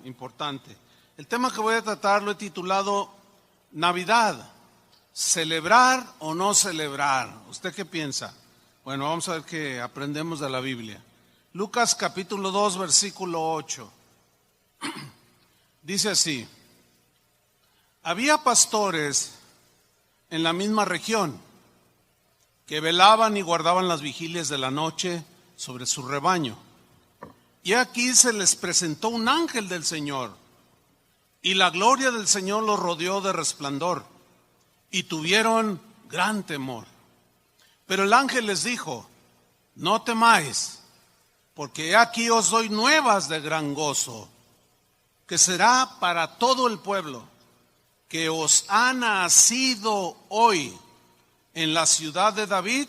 Importante. El tema que voy a tratar lo he titulado Navidad, ¿celebrar o no celebrar? ¿Usted qué piensa? Bueno, vamos a ver qué aprendemos de la Biblia. Lucas capítulo 2, versículo 8. Dice así: había pastores en la misma región que velaban y guardaban las vigilias de la noche sobre su rebaño. Y aquí se les presentó un ángel del Señor, y la gloria del Señor los rodeó de resplandor, y tuvieron gran temor. Pero el ángel les dijo: no temáis, porque he aquí os doy nuevas de gran gozo, que será para todo el pueblo, que os ha nacido hoy en la ciudad de David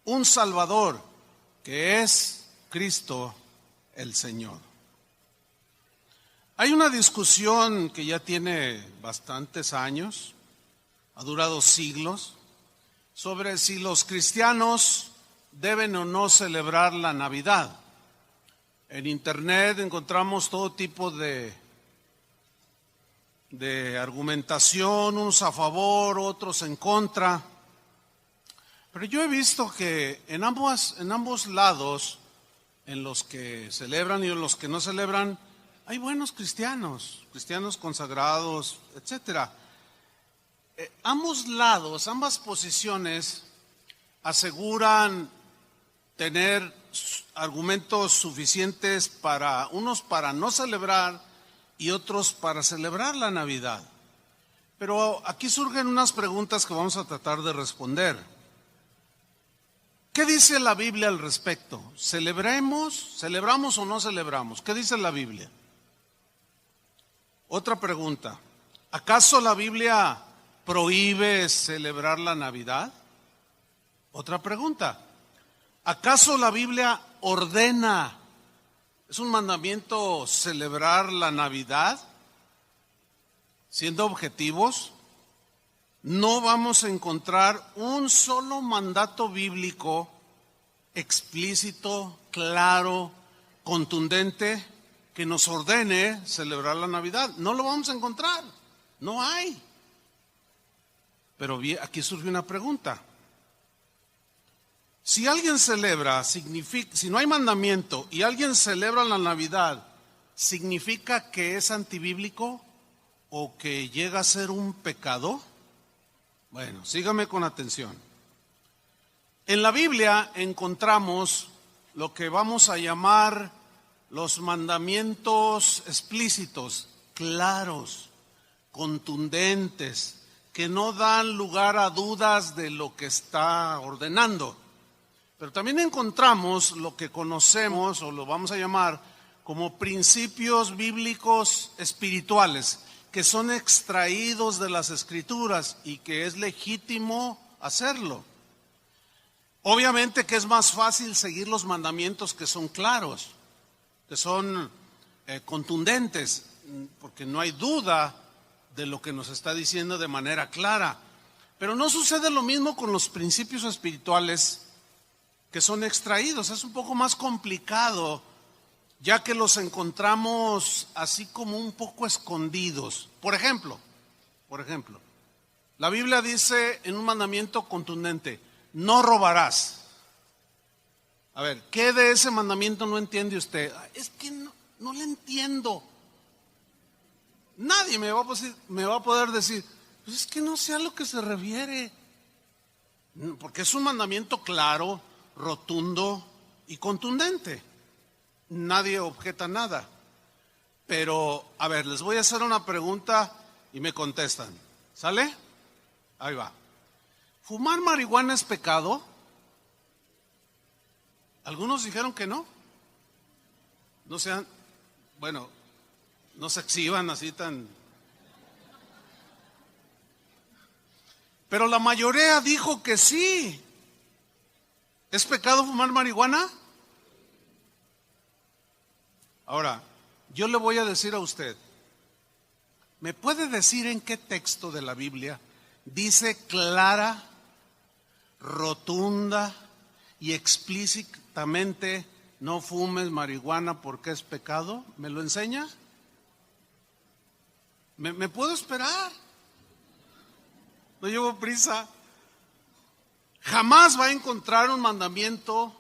un Salvador, que es Cristo el Señor. Hay una discusión que ya tiene bastantes años, ha durado siglos, sobre si los cristianos deben o no celebrar la Navidad. En internet encontramos todo tipo de argumentación, unos a favor, otros en contra. Pero yo he visto que en ambos lados, en los que celebran y en los que no celebran, hay buenos cristianos consagrados, etcétera. Ambos lados, ambas posiciones aseguran tener argumentos suficientes para unos para no celebrar y otros para celebrar la Navidad. Pero aquí surgen unas preguntas que vamos a tratar de responder. ¿Qué dice la Biblia al respecto? ¿Celebramos o no celebramos? ¿Qué dice la Biblia? Otra pregunta: ¿acaso la Biblia prohíbe celebrar la Navidad? Otra pregunta: ¿acaso la Biblia ordena, es un mandamiento celebrar la Navidad? Siendo objetivos, no vamos a encontrar un solo mandato bíblico explícito, claro, contundente, que nos ordene celebrar la Navidad. No lo vamos a encontrar, no hay. Pero aquí surge una pregunta. Si alguien celebra, si no hay mandamiento y alguien celebra la Navidad, ¿significa que es antibíblico o que llega a ser un pecado? Bueno, sígame con atención. En la Biblia encontramos lo que vamos a llamar los mandamientos explícitos, claros, contundentes, que no dan lugar a dudas de lo que está ordenando. Pero también encontramos lo que conocemos o lo vamos a llamar como principios bíblicos espirituales, que son extraídos de las Escrituras y que es legítimo hacerlo. Obviamente que es más fácil seguir los mandamientos que son claros, que son contundentes, porque no hay duda de lo que nos está diciendo de manera clara. Pero no sucede lo mismo con los principios espirituales que son extraídos. Es un poco más complicado, ya que los encontramos así como un poco escondidos. Por ejemplo, la Biblia dice en un mandamiento contundente: no robarás. A ver, ¿qué de ese mandamiento no entiende usted? Es que no le entiendo. Nadie me va a poder decir, pues es que no sé a lo que se refiere. Porque es un mandamiento claro, rotundo y contundente. Nadie objeta nada. Pero, a ver, les voy a hacer una pregunta y me contestan. ¿Sale? Ahí va. ¿Fumar marihuana es pecado? Algunos dijeron que no. No sean, bueno, no se exhiban así tan. Pero la mayoría dijo que sí. ¿Es pecado fumar marihuana? Ahora, yo le voy a decir a usted, ¿me puede decir en qué texto de la Biblia dice clara, rotunda y explícitamente no fumes marihuana porque es pecado? ¿Me lo enseña? ¿Me puedo esperar? No llevo prisa. Jamás va a encontrar un mandamiento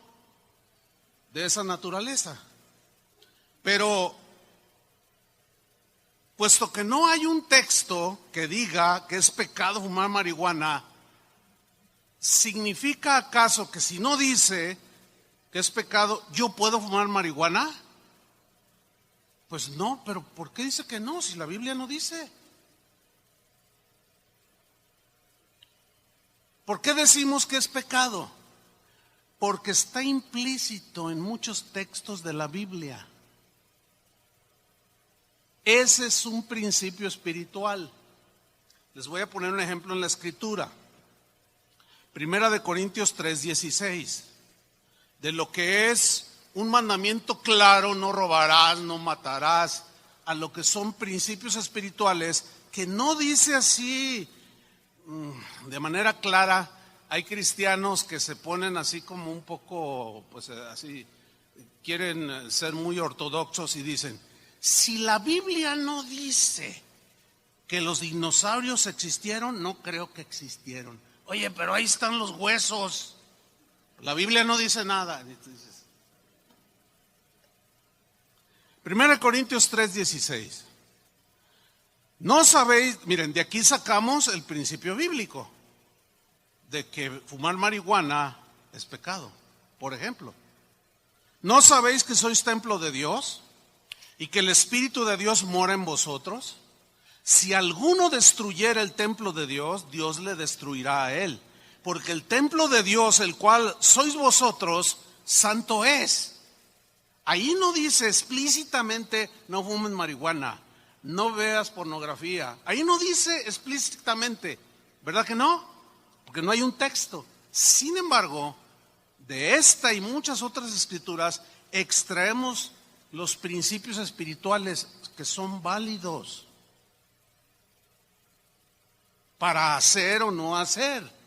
de esa naturaleza. Pero, puesto que no hay un texto que diga que es pecado fumar marihuana, ¿significa acaso que si no dice que es pecado, yo puedo fumar marihuana? Pues no, pero ¿por qué dice que no si la Biblia no dice? ¿Por qué decimos que es pecado? Porque está implícito en muchos textos de la Biblia. Ese es un principio espiritual. Les voy a poner un ejemplo en la Escritura. Primera de Corintios 3:16. De lo que es un mandamiento claro, no robarás, no matarás, a lo que son principios espirituales, que no dice así de manera clara. Hay cristianos que se ponen así como un poco, pues así, quieren ser muy ortodoxos y dicen, si la Biblia no dice que los dinosaurios existieron, no creo que existieron. Oye, pero ahí están los huesos. La Biblia no dice nada. 1 Corintios 3:16. No sabéis, miren, de aquí sacamos el principio bíblico de que fumar marihuana es pecado. Por ejemplo, ¿no sabéis que sois templo de Dios y que el Espíritu de Dios mora en vosotros? Si alguno destruyera el templo de Dios, Dios le destruirá a él. Porque el templo de Dios, el cual sois vosotros, santo es. Ahí no dice explícitamente no fumes marihuana, no veas pornografía. Ahí no dice explícitamente, ¿verdad que no? Porque no hay un texto. Sin embargo, de esta y muchas otras escrituras extraemos los principios espirituales que son válidos para hacer o no hacer.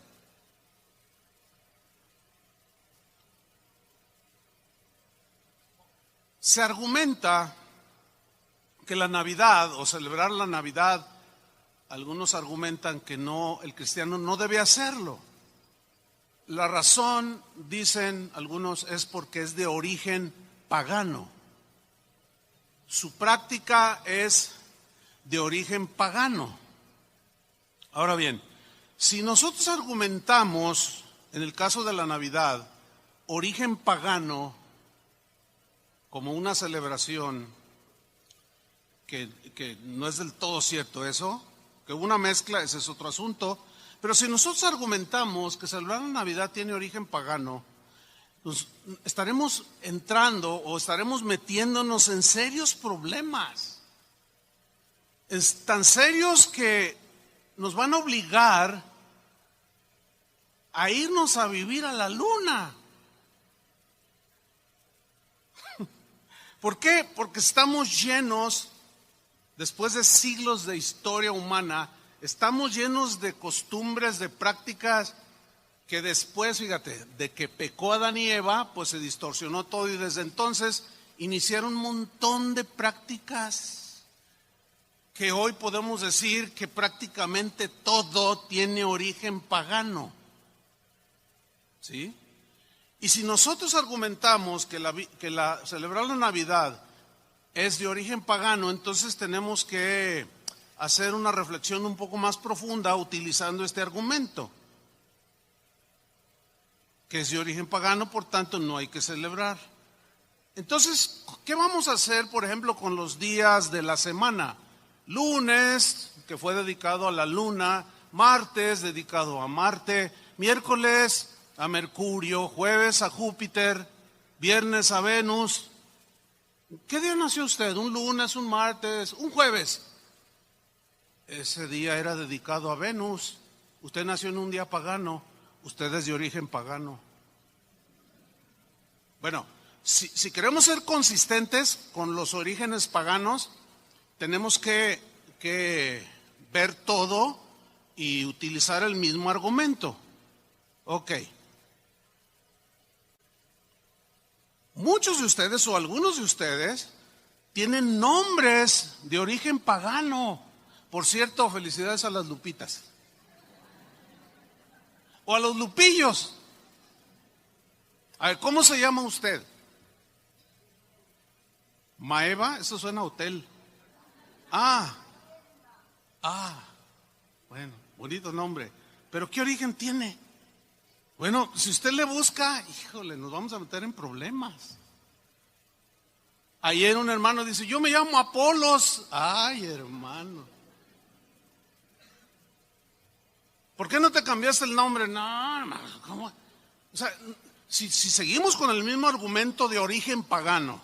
Se argumenta que la Navidad o celebrar la Navidad, algunos argumentan que no, el cristiano no debe hacerlo. La razón, dicen algunos, es porque es de origen pagano. Su práctica es de origen pagano. Ahora bien, si nosotros argumentamos, en el caso de la Navidad, origen pagano como una celebración, que no es del todo cierto eso, que hubo una mezcla, ese es otro asunto, pero si nosotros argumentamos que celebrar la Navidad tiene origen pagano, pues estaremos entrando o estaremos metiéndonos en serios problemas, tan serios que nos van a obligar a irnos a vivir a la luna. ¿Por qué? Porque estamos llenos, después de siglos de historia humana, estamos llenos de costumbres, de prácticas que después, fíjate, de que pecó Adán y Eva, pues se distorsionó todo y desde entonces iniciaron un montón de prácticas que hoy podemos decir que prácticamente todo tiene origen pagano. ¿Sí? Y si nosotros argumentamos que celebrar la Navidad es de origen pagano, entonces tenemos que hacer una reflexión un poco más profunda utilizando este argumento, que es de origen pagano, por tanto no hay que celebrar. Entonces, ¿qué vamos a hacer, por ejemplo, con los días de la semana? Lunes, que fue dedicado a la luna; martes, dedicado a Marte; miércoles, a Mercurio; jueves, a Júpiter; viernes, a Venus. ¿Qué día nació usted? ¿Un lunes, un martes, un jueves? Ese día era dedicado a Venus. Usted nació en un día pagano. Usted es de origen pagano. Bueno, si queremos ser consistentes con los orígenes paganos, tenemos que ver todo y utilizar el mismo argumento. Ok. Muchos de ustedes o algunos de ustedes tienen nombres de origen pagano. Por cierto, felicidades a las Lupitas. O a los Lupillos. A ver, ¿cómo se llama usted? Maeva, eso suena a hotel. Bueno, bonito nombre. Pero ¿qué origen tiene? Bueno, si usted le busca, híjole, nos vamos a meter en problemas. Ayer un hermano dice, yo me llamo Apolos. Ay, hermano. ¿Por qué no te cambiaste el nombre? No, hermano, ¿cómo? O sea, si seguimos con el mismo argumento de origen pagano,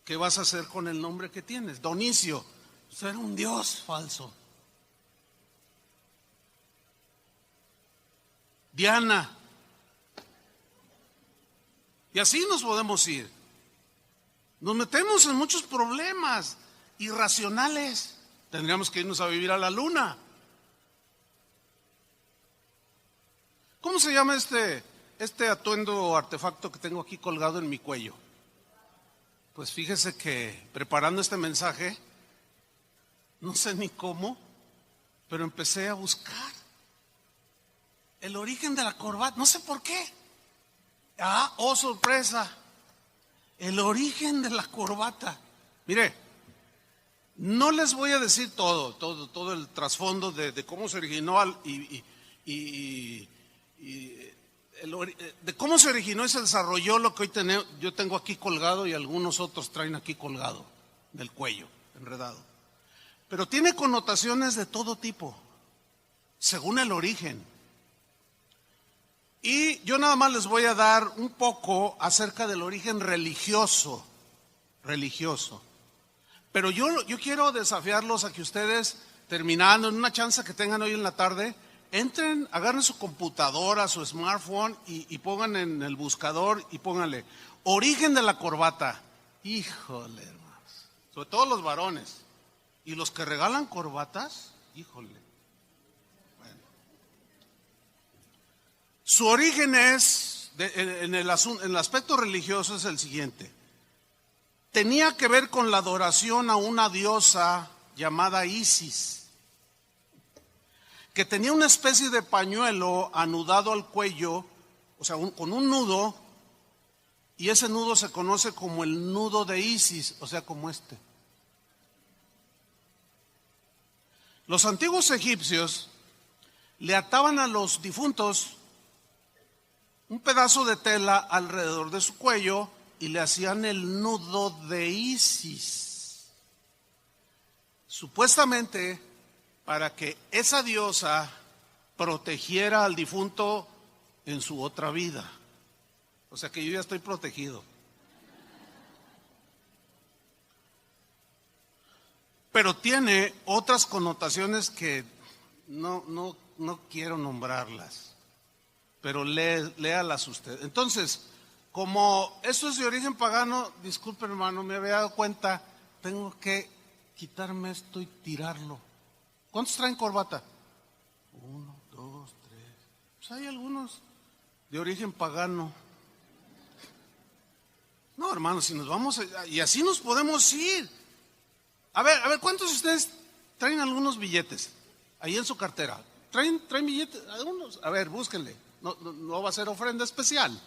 ¿qué vas a hacer con el nombre que tienes? Donicio, usted era un dios falso. Diana. Y así nos podemos ir. Nos metemos en muchos problemas irracionales. Tendríamos que irnos a vivir a la luna. ¿Cómo se llama este atuendo o artefacto que tengo aquí colgado en mi cuello? Pues fíjese que preparando este mensaje, no sé ni cómo, pero empecé a buscar el origen de la corbata. No sé por qué. Oh, sorpresa. El origen de la corbata. Mire, no les voy a decir todo el trasfondo de cómo se originó de cómo se originó y se desarrolló lo que hoy yo tengo aquí colgado y algunos otros traen aquí colgado del cuello, enredado. Pero tiene connotaciones de todo tipo, según el origen. Y yo nada más les voy a dar un poco acerca del origen religioso. Pero yo quiero desafiarlos a que ustedes, terminando en una chance que tengan hoy en la tarde, entren, agarren su computadora, su smartphone y pongan en el buscador y pónganle origen de la corbata. Híjole, hermanos, sobre todo los varones y los que regalan corbatas, híjole. Bueno. Su origen es, en el aspecto religioso es el siguiente. Tenía que ver con la adoración a una diosa llamada Isis, que tenía una especie de pañuelo anudado al cuello, o sea, con un nudo, y ese nudo se conoce como el nudo de Isis, o sea, como este. Los antiguos egipcios le ataban a los difuntos un pedazo de tela alrededor de su cuello y le hacían el nudo de Isis. Supuestamente para que esa diosa protegiera al difunto en su otra vida. O sea que yo ya estoy protegido. Pero tiene otras connotaciones que no quiero nombrarlas. Pero léalas usted. Entonces, como esto es de origen pagano, disculpe hermano, me había dado cuenta, tengo que quitarme esto y tirarlo. ¿Cuántos traen corbata? 1, 2, 3. Pues hay algunos de origen pagano. No, hermano, si nos vamos y así nos podemos ir. A ver, ¿cuántos de ustedes traen algunos billetes ahí en su cartera? ¿Traen billetes? Algunos. A ver, búsquenle. No va a ser ofrenda especial.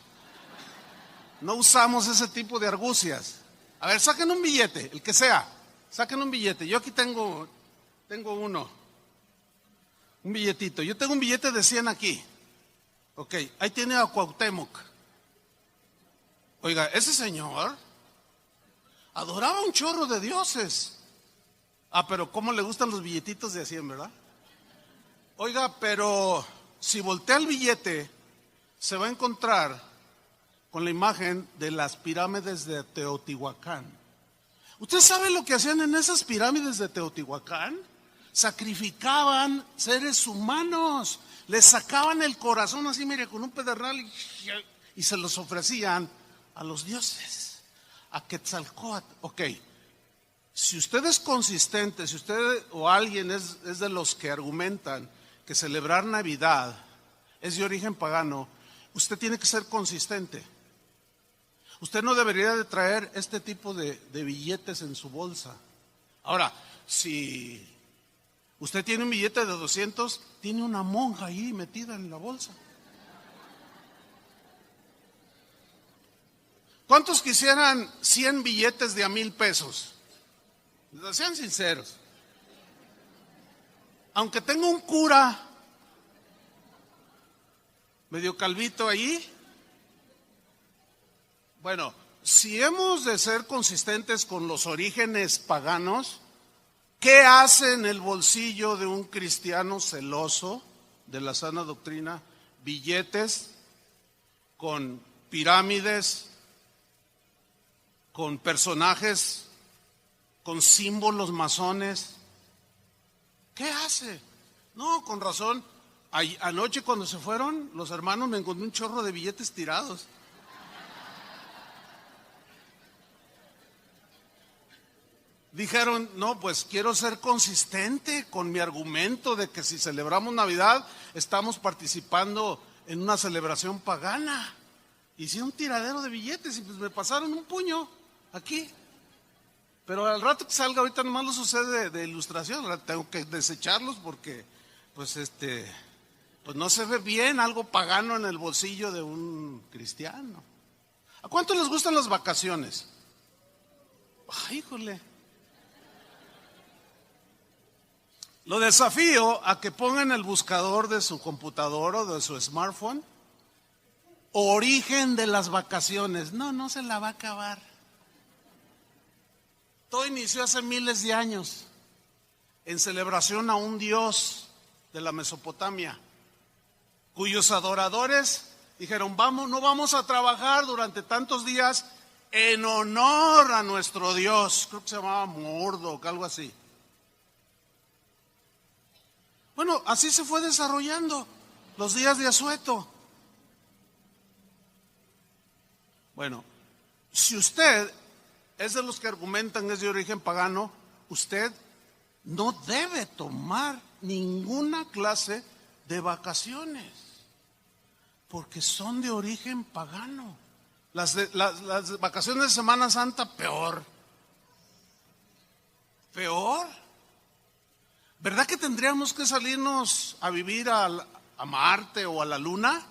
No usamos ese tipo de argucias. A ver, saquen un billete, el que sea. Saquen un billete. Yo aquí tengo uno. Un billetito. Yo tengo un billete de 100 aquí. Ok, ahí tiene a Cuauhtémoc. Oiga, ese señor adoraba un chorro de dioses. Pero cómo le gustan los billetitos de 100, ¿verdad? Oiga, pero si voltea el billete, se va a encontrar con la imagen de las pirámides de Teotihuacán. ¿Usted sabe lo que hacían en esas pirámides de Teotihuacán? Sacrificaban seres humanos, les sacaban el corazón así, mire, con un pedernal y se los ofrecían a los dioses, a Quetzalcóatl. Ok, si usted es consistente, si usted o alguien es de los que argumentan que celebrar Navidad es de origen pagano, usted tiene que ser consistente. Usted no debería de traer este tipo de billetes en su bolsa. Ahora, si Usted tiene un billete de 200, tiene una monja ahí metida en la bolsa. ¿Cuántos quisieran 100 billetes de $1,000? Sean sinceros. Aunque tenga un cura medio calvito allí. Bueno, si hemos de ser consistentes con los orígenes paganos, ¿qué hace en el bolsillo de un cristiano celoso de la sana doctrina? Billetes con pirámides, con personajes, con símbolos masones. ¿Qué hace? No, con razón. Anoche cuando se fueron los hermanos me encontré un chorro de billetes tirados. Dijeron, no, pues quiero ser consistente con mi argumento de que si celebramos Navidad estamos participando en una celebración pagana. Hice un tiradero de billetes y pues me pasaron un puño aquí. Pero al rato que salga, ahorita nomás lo sucede de ilustración, ahora tengo que desecharlos porque pues pues no se ve bien algo pagano en el bolsillo de un cristiano. ¿A cuánto les gustan las vacaciones? Ay, híjole. Lo desafío a que pongan el buscador de su computadora o de su smartphone, origen de las vacaciones. No se la va a acabar. Todo inició hace miles de años, en celebración a un dios de la Mesopotamia, cuyos adoradores dijeron, no vamos a trabajar durante tantos días en honor a nuestro dios. Creo que se llamaba Mordok, algo así. Bueno, así se fue desarrollando los días de asueto. Bueno, si usted es de los que argumentan es de origen pagano, usted no debe tomar ninguna clase de vacaciones, porque son de origen pagano. Las vacaciones de Semana Santa, peor. ¿Verdad que tendríamos que salirnos a vivir a Marte o a la Luna?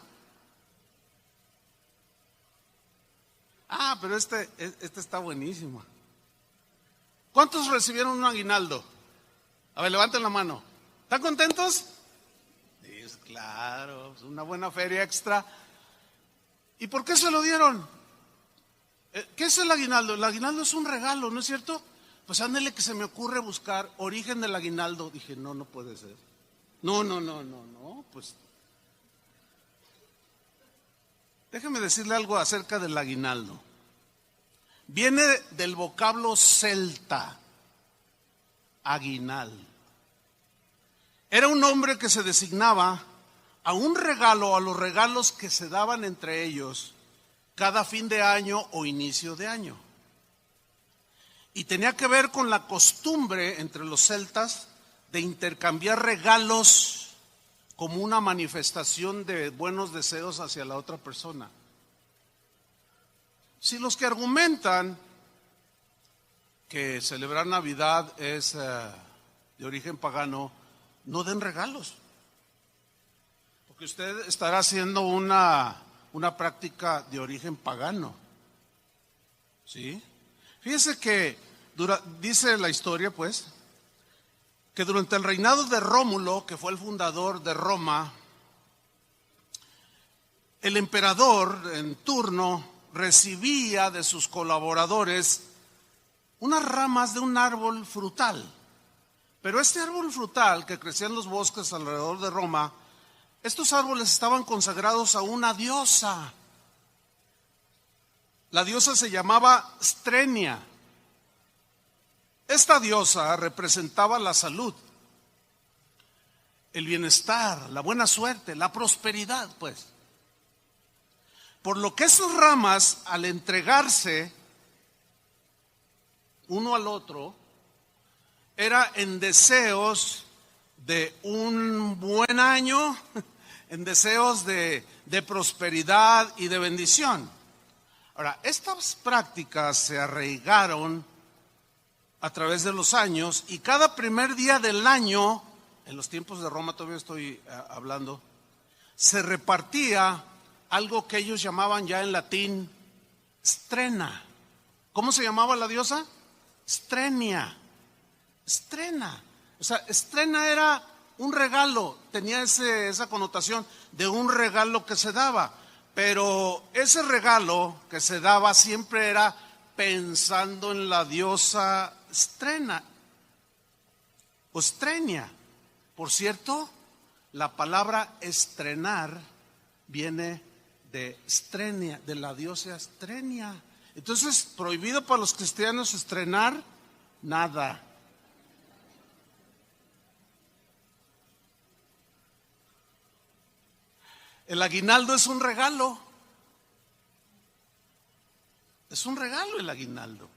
Pero este está buenísimo. ¿Cuántos recibieron un aguinaldo? A ver, levanten la mano. ¿Están contentos? Sí, claro, es una buena feria extra. ¿Y por qué se lo dieron? ¿Qué es el aguinaldo? El aguinaldo es un regalo, ¿no es cierto? Pues ándele que se me ocurre buscar origen del aguinaldo. Dije, no puede ser. No, pues. Déjeme decirle algo acerca del aguinaldo. Viene del vocablo celta, aguinal. Era un nombre que se designaba a un regalo, a los regalos que se daban entre ellos cada fin de año o inicio de año. Y tenía que ver con la costumbre entre los celtas de intercambiar regalos como una manifestación de buenos deseos hacia la otra persona. Si los que argumentan que celebrar Navidad es de origen pagano, no den regalos, porque usted estará haciendo una práctica de origen pagano. ¿Sí? Fíjese que dice la historia, pues, que durante el reinado de Rómulo, que fue el fundador de Roma, el emperador en turno recibía de sus colaboradores unas ramas de un árbol frutal. Pero este árbol frutal que crecía en los bosques alrededor de Roma, estos árboles estaban consagrados a una diosa. La diosa se llamaba Strenia. Esta diosa representaba la salud, el bienestar, la buena suerte, la prosperidad, pues. Por lo que esas ramas, al entregarse uno al otro, era en deseos de un buen año, en deseos de prosperidad y de bendición. Ahora, estas prácticas se arraigaron a través de los años y cada primer día del año en los tiempos de Roma, todavía estoy hablando, se repartía algo que ellos llamaban ya en latín strena. ¿Cómo se llamaba la diosa? Strenia. Strena. O sea, strena era un regalo, tenía esa connotación de un regalo que se daba. Pero ese regalo que se daba siempre era pensando en la diosa Strena o Strenia. Por cierto, la palabra estrenar viene de Strenia, de la diosa Strenia. Entonces, prohibido para los cristianos estrenar nada. El aguinaldo es un regalo. Es un regalo el aguinaldo.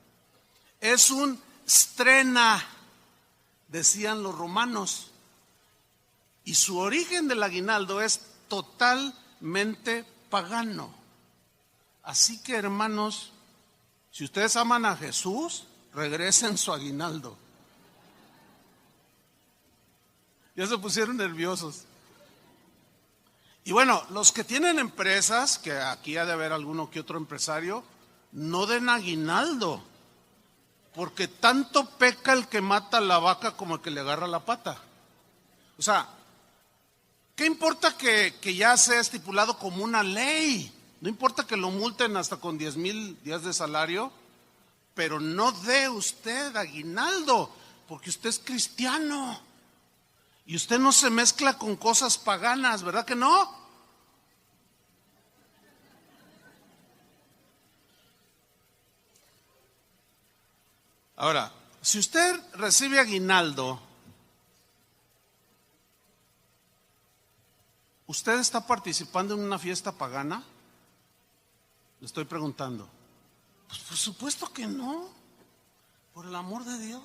Es un strena, decían los romanos. Y su origen del aguinaldo es totalmente pagano. Así que, hermanos, si ustedes aman a Jesús, regresen su aguinaldo. Ya se pusieron nerviosos. Y bueno, los que tienen empresas, que aquí ha de haber alguno que otro empresario, no den aguinaldo, porque tanto peca el que mata a la vaca como el que le agarra la pata. O sea, ¿qué importa que ya sea estipulado como una ley? No importa que lo multen hasta con 10,000 días de salario, pero no dé usted aguinaldo, porque usted es cristiano. Y usted no se mezcla con cosas paganas, ¿verdad que no? Ahora, si usted recibe aguinaldo, ¿usted está participando en una fiesta pagana? Le estoy preguntando. Pues por supuesto que no, por el amor de Dios.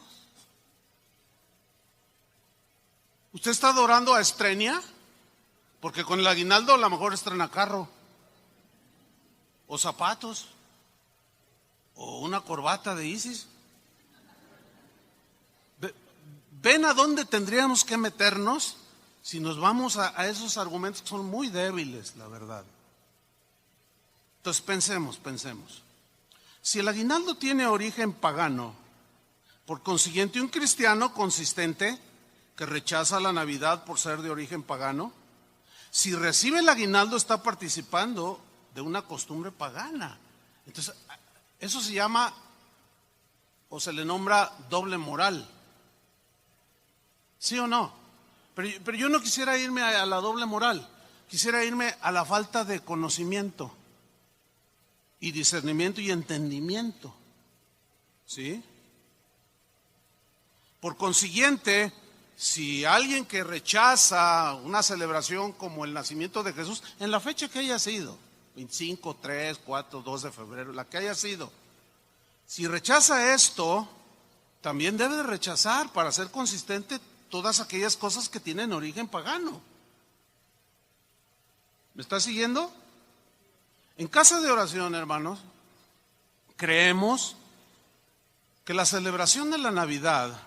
¿Usted está adorando a Estrenia? Porque con el aguinaldo a lo mejor estrena carro, o zapatos, o una corbata de Isis. ¿Ven a dónde tendríamos que meternos si nos vamos a esos argumentos que son muy débiles, la verdad? Entonces pensemos. Si el aguinaldo tiene origen pagano, por consiguiente un cristiano consistente que rechaza la Navidad por ser de origen pagano, si recibe el aguinaldo está participando de una costumbre pagana. Entonces, eso se llama o se le nombra doble moral. ¿Sí o no? Pero yo no quisiera irme a la doble moral, quisiera irme a la falta de conocimiento y discernimiento y entendimiento. ¿Sí? Por consiguiente, si alguien que rechaza una celebración como el nacimiento de Jesús, en la fecha que haya sido, 25, 3, 4, 2 de febrero, la que haya sido, si rechaza esto, también debe de rechazar para ser consistente todas aquellas cosas que tienen origen pagano. ¿Me está siguiendo? En casa de oración, hermanos, creemos que la celebración de la Navidad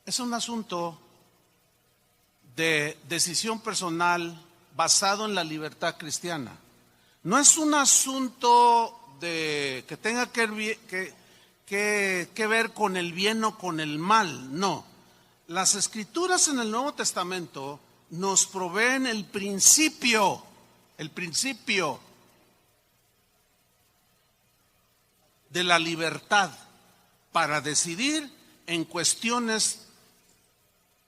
es un asunto de decisión personal basado en la libertad cristiana. No es un asunto que tenga que ver con el bien o con el mal, no. Las escrituras en el Nuevo Testamento nos proveen el principio de la libertad para decidir en cuestiones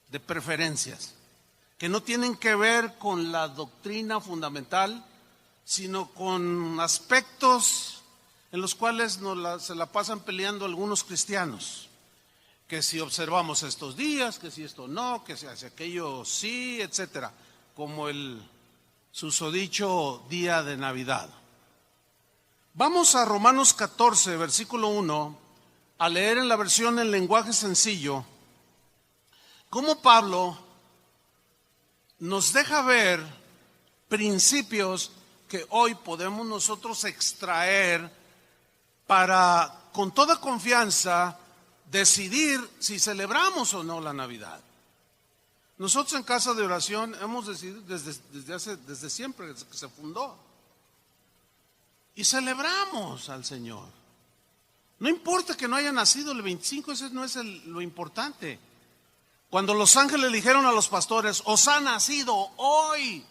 de preferencias, que no tienen que ver con la doctrina fundamental, sino con aspectos en los cuales se la pasan peleando algunos cristianos. Que si observamos estos días, que si esto no, que si hace aquello sí, etcétera, como el susodicho día de Navidad. Vamos a Romanos 14, versículo 1, a leer en la versión en lenguaje sencillo, cómo Pablo nos deja ver principios que hoy podemos nosotros extraer para, con toda confianza, decidir si celebramos o no la Navidad. Nosotros en Casa de Oración hemos decidido desde siempre, desde que se fundó, y celebramos al Señor. No importa que no haya nacido el 25, ese no es lo importante. Cuando los ángeles le dijeron a los pastores, os ha nacido hoy.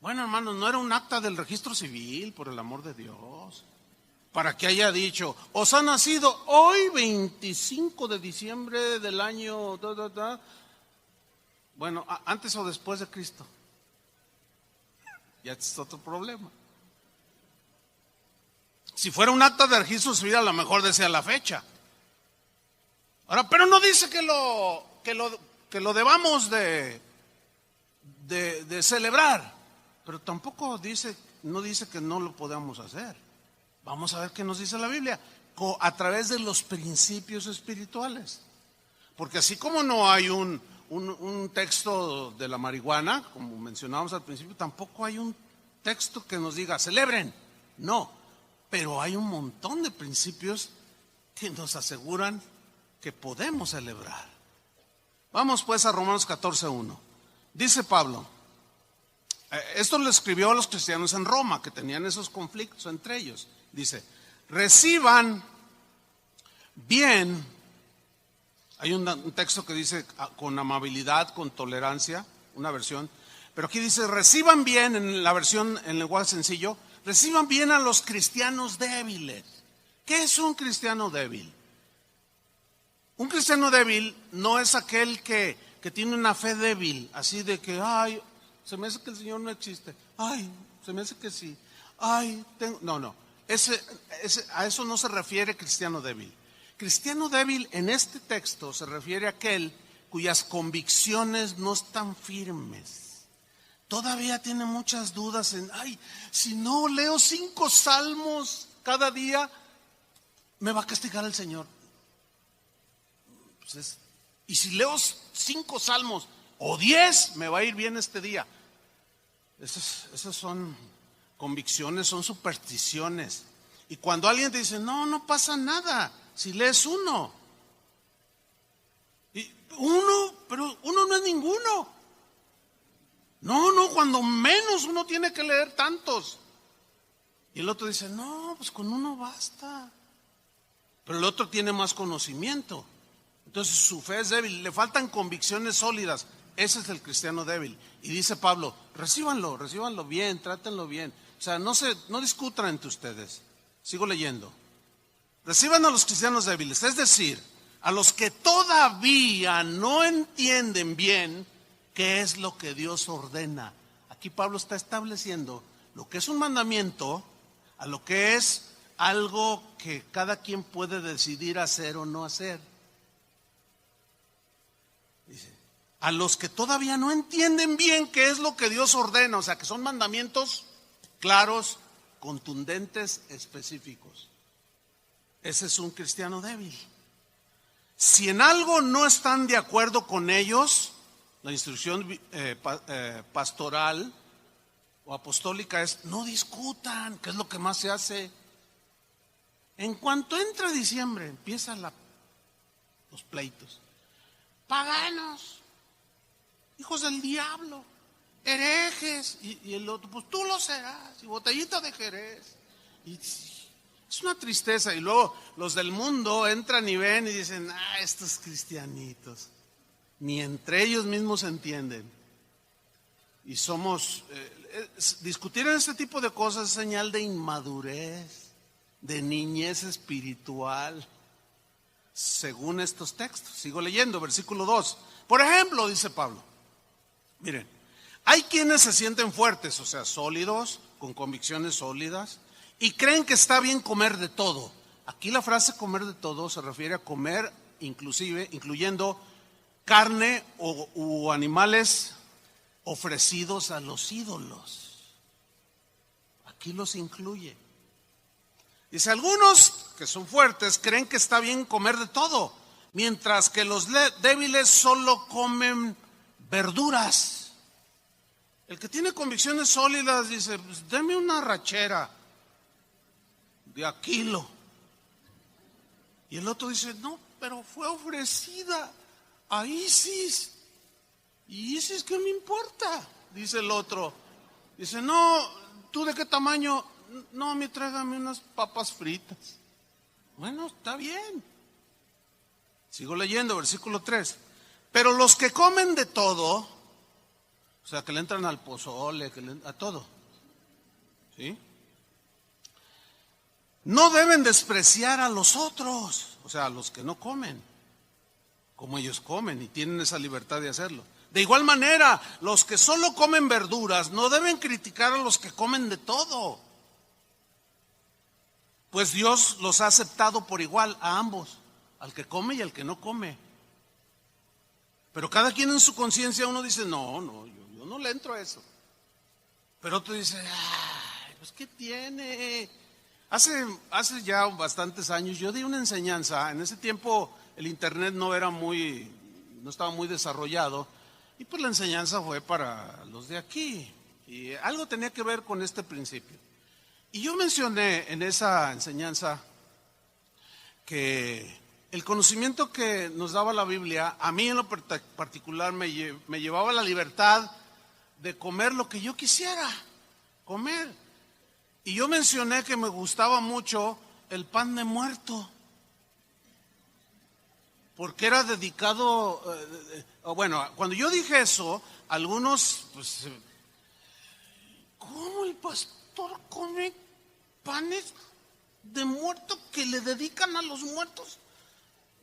Bueno, hermanos, no era un acta del registro civil, por el amor de Dios, para que haya dicho, os ha nacido hoy 25 de diciembre del año, bueno, antes o después de Cristo. Ya es otro problema. Si fuera un acta de registro civil, a lo mejor decía la fecha. Ahora, pero no dice que lo debamos de celebrar, pero tampoco no dice que no lo podamos hacer. Vamos a ver qué nos dice la Biblia, a través de los principios espirituales. Porque así como no hay un texto de la marihuana, como mencionábamos al principio, tampoco hay un texto que nos diga celebren. No, pero hay un montón de principios que nos aseguran que podemos celebrar. Vamos pues a Romanos 14:1. Dice Pablo, esto lo escribió a los cristianos en Roma, que tenían esos conflictos entre ellos. Dice, reciban bien. Hay un texto que dice con amabilidad, con tolerancia, una versión. Pero aquí dice, reciban bien, en la versión en lenguaje sencillo, reciban bien a los cristianos débiles. ¿Qué es un cristiano débil? Un cristiano débil no es aquel que tiene una fe débil, así de que, ay, se me hace que el Señor no existe, ay, se me hace que sí, ay, no, a eso no se refiere cristiano débil. Cristiano débil en este texto se refiere a aquel cuyas convicciones no están firmes. Todavía tiene muchas dudas en, ay, si no leo 5 salmos cada día, me va a castigar el Señor. Y si leo 5 salmos o 10, me va a ir bien este día. Esas son convicciones, son supersticiones. Y cuando alguien te dice, no pasa nada si lees 1. Y pero uno no es ninguno. No, cuando menos uno tiene que leer tantos. Y el otro dice, no, pues con 1 basta. Pero el otro tiene más conocimiento. Entonces su fe es débil, le faltan convicciones sólidas. Ese es el cristiano débil. Y dice Pablo, recíbanlo bien, trátenlo bien. O sea, no discutan entre ustedes. Sigo leyendo. Reciban a los cristianos débiles, es decir, a los que todavía no entienden bien qué es lo que Dios ordena. Aquí Pablo está estableciendo lo que es un mandamiento a lo que es algo que cada quien puede decidir hacer o no hacer. Dice, a los que todavía no entienden bien qué es lo que Dios ordena, o sea, que son mandamientos claros, contundentes, específicos. Ese es un cristiano débil. Si en algo no están de acuerdo con ellos, la instrucción pastoral o apostólica es no discutan, que es lo que más se hace. En cuanto entra diciembre, empiezan los pleitos. Paganos, hijos del diablo, herejes, y el otro, pues tú lo serás, y botellita de Jerez. Y es una tristeza. Y luego los del mundo entran y ven y dicen, estos cristianitos, ni entre ellos mismos se entienden. Y discutir en este tipo de cosas es señal de inmadurez, de niñez espiritual, según estos textos. Sigo leyendo, versículo 2. Por ejemplo, dice Pablo, miren, hay quienes se sienten fuertes, o sea, sólidos, con convicciones sólidas, y creen que está bien comer de todo. Aquí la frase comer de todo se refiere a comer incluyendo carne o animales ofrecidos a los ídolos. Aquí los incluye. Dice, algunos que son fuertes creen que está bien comer de todo, mientras que los débiles solo comen verduras. El que tiene convicciones sólidas dice, pues deme una rachera de a kilo. Y el otro dice, no, pero fue ofrecida a Isis. Y si es que me importa, dice el otro. Dice, no, ¿tú de qué tamaño? No, me tráigame unas papas fritas. Bueno, está bien. Sigo leyendo, versículo 3. Pero los que comen de todo, o sea, que le entran al pozole, a todo, ¿sí? No deben despreciar a los otros, o sea, a los que no comen, como ellos comen y tienen esa libertad de hacerlo. De igual manera, los que solo comen verduras no deben criticar a los que comen de todo, pues Dios los ha aceptado por igual a ambos, al que come y al que no come. Pero cada quien en su conciencia, uno dice, no, yo no le entro a eso. Pero otro dice, ay, pues ¿qué tiene? Hace ya bastantes años yo di una enseñanza. En ese tiempo el internet no estaba muy desarrollado, y pues la enseñanza fue para los de aquí, y algo tenía que ver con este principio. Y yo mencioné en esa enseñanza que el conocimiento que nos daba la Biblia, a mí en lo particular me llevaba la libertad de comer lo que yo quisiera comer. Y yo mencioné que me gustaba mucho el pan de muerto, porque era dedicado, bueno, cuando yo dije eso, algunos, pues, ¿cómo el pastor come panes de muerto que le dedican a los muertos?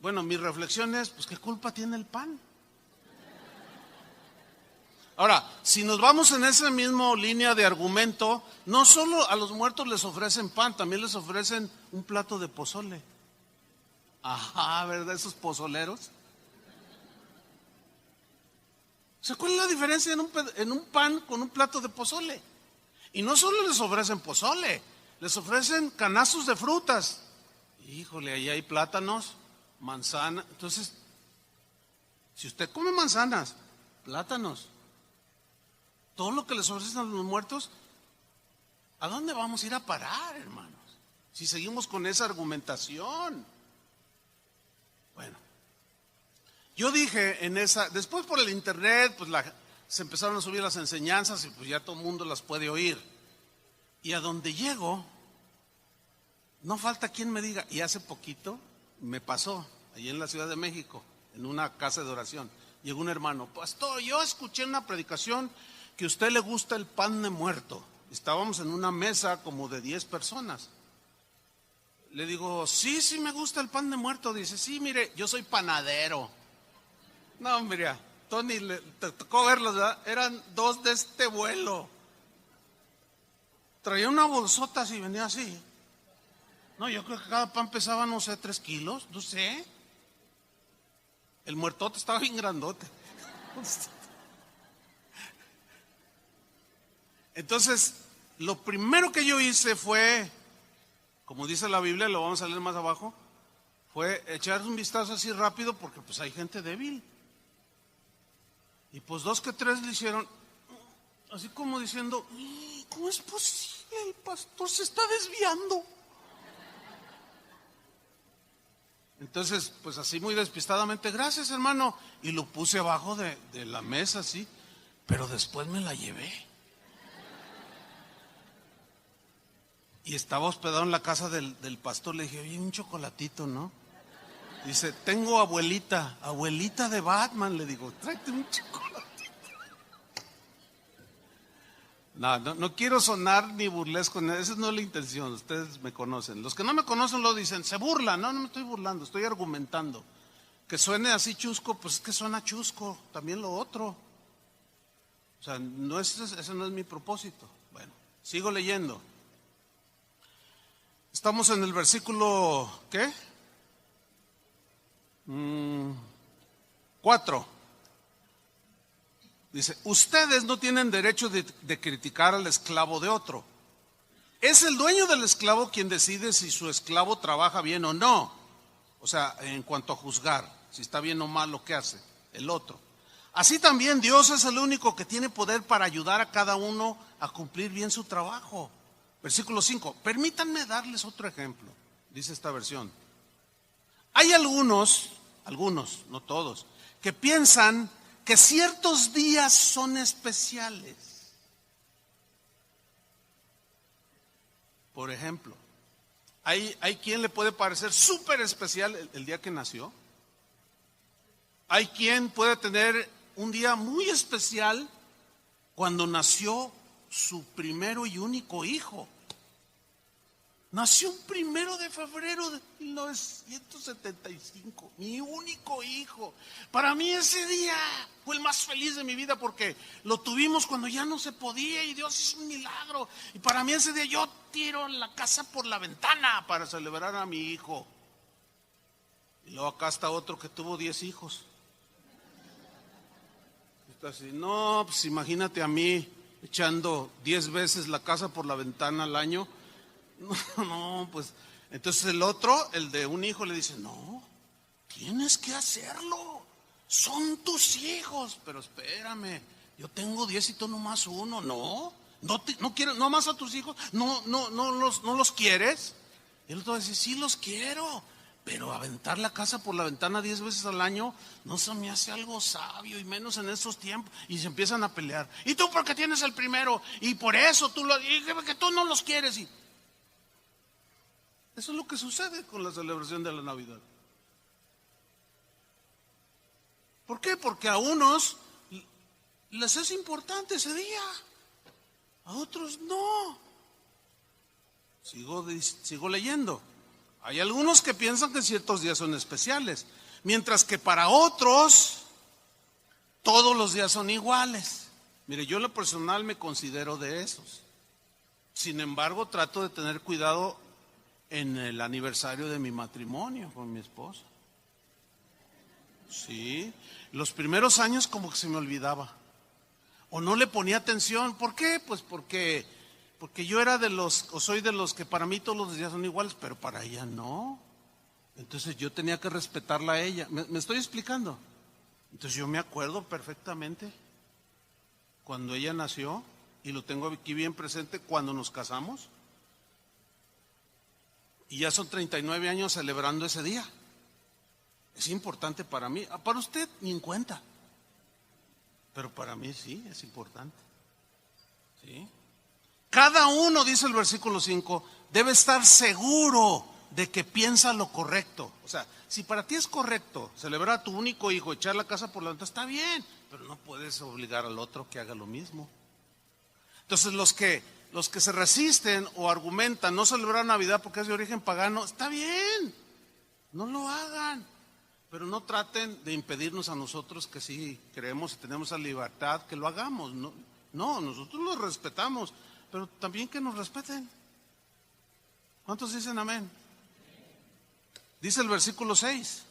Bueno, mi reflexión es, pues, ¿qué culpa tiene el pan? Ahora, si nos vamos en esa misma línea de argumento, no solo a los muertos les ofrecen pan, también les ofrecen un plato de pozole. Ajá, ¿verdad? Esos pozoleros. O sea, ¿cuál es la diferencia en un pan con un plato de pozole? Y no solo les ofrecen pozole, les ofrecen canastos de frutas. Híjole, ahí hay plátanos, manzana. Entonces, si usted come manzanas, plátanos, todo lo que les ofrecen a los muertos, ¿a dónde vamos a ir a parar, hermanos? Si seguimos con esa argumentación. Bueno, yo dije después por el internet, pues se empezaron a subir las enseñanzas y pues ya todo el mundo las puede oír. Y a donde llego, no falta quien me diga, y hace poquito me pasó, allí en la Ciudad de México, en una casa de oración, llegó un hermano, pastor, yo escuché una predicación que a usted le gusta el pan de muerto. Estábamos en una mesa como de 10 personas. Le digo, sí me gusta el pan de muerto. Dice, sí, mire, yo soy panadero. No, mira, Tony, te tocó verlos, ¿verdad? Eran 2 de este vuelo. Traía una bolsota así, venía así. No, yo creo que cada pan pesaba, no sé, 3 kilos, no sé. El muertote estaba bien grandote. Entonces, lo primero que yo hice fue, como dice la Biblia, lo vamos a leer más abajo, fue echar un vistazo así rápido, porque pues hay gente débil. Y pues 2 que 3 le hicieron, así como diciendo, ¿cómo es posible? El pastor se está desviando. Entonces, pues así muy despistadamente, gracias hermano, y lo puse abajo de la mesa así, pero después me la llevé. Y estaba hospedado en la casa del pastor. Le dije, oye, un chocolatito, ¿no? Dice, tengo abuelita de Batman. Le digo, tráete un chocolatito. No quiero sonar ni burlesco, esa no es la intención. Ustedes me conocen. Los que no me conocen lo dicen, se burlan. No me estoy burlando, estoy argumentando. Que suene así chusco, pues es que suena chusco. También lo otro. O sea, ese no es mi propósito. Bueno, sigo leyendo. Estamos en el versículo, ¿qué? 4. Dice, ustedes no tienen derecho de criticar al esclavo de otro. Es el dueño del esclavo quien decide si su esclavo trabaja bien o no. O sea, en cuanto a juzgar, si está bien o mal lo que hace el otro. Así también Dios es el único que tiene poder para ayudar a cada uno a cumplir bien su trabajo. Versículo 5, permítanme darles otro ejemplo, dice esta versión. Hay algunos, no todos, que piensan que ciertos días son especiales. Por ejemplo, hay quien le puede parecer súper especial el día que nació. Hay quien puede tener un día muy especial cuando nació su primero y único hijo. Nació un 1 de febrero de 1975, mi único hijo. Para mí ese día fue el más feliz de mi vida porque lo tuvimos cuando ya no se podía y Dios hizo un milagro. Y para mí ese día yo tiro la casa por la ventana para celebrar a mi hijo. Y luego acá está otro que tuvo 10 hijos. Está así, no, pues imagínate a mí echando 10 veces la casa por la ventana al año. No, pues entonces el otro, el de un hijo, le dice, no, tienes que hacerlo, son tus hijos. Pero espérame, yo tengo 10 y tú nomás uno. No quiero, no más a tus hijos, no los quieres. Y el otro dice, sí los quiero, pero aventar la casa por la ventana 10 veces al año no se me hace algo sabio, y menos en estos tiempos. Y se empiezan a pelear, y tú porque tienes el primero, y por eso y que tú no los quieres. Y eso es lo que sucede con la celebración de la Navidad. ¿Por qué? Porque a unos les es importante ese día, a otros no. Sigo leyendo. Hay algunos que piensan que ciertos días son especiales, mientras que para otros todos los días son iguales. Mire, yo en lo personal me considero de esos. Sin embargo, trato de tener cuidado en el aniversario de mi matrimonio con mi esposa. Sí, los primeros años como que se me olvidaba o no le ponía atención. ¿Por qué? Pues porque yo era soy de los que para mí todos los días son iguales, pero para ella no. Entonces yo tenía que respetarla a ella. ¿Me estoy explicando? Entonces yo me acuerdo perfectamente cuando ella nació, y lo tengo aquí bien presente, cuando nos casamos. Y ya son 39 años celebrando ese día. Es importante para mí. Para usted ni en cuenta, pero para mí sí, es importante. ¿Sí? Cada uno, dice el versículo 5, debe estar seguro de que piensa lo correcto. O sea, si para ti es correcto celebrar a tu único hijo, echar la casa por la ventana, está bien, pero no puedes obligar al otro que haga lo mismo. Entonces los que se resisten o argumentan no celebrar Navidad porque es de origen pagano, está bien, no lo hagan, pero no traten de impedirnos a nosotros que sí creemos y tenemos esa libertad, que lo hagamos. No, nosotros los respetamos, pero también que nos respeten. ¿Cuántos dicen amén? Dice el versículo 6,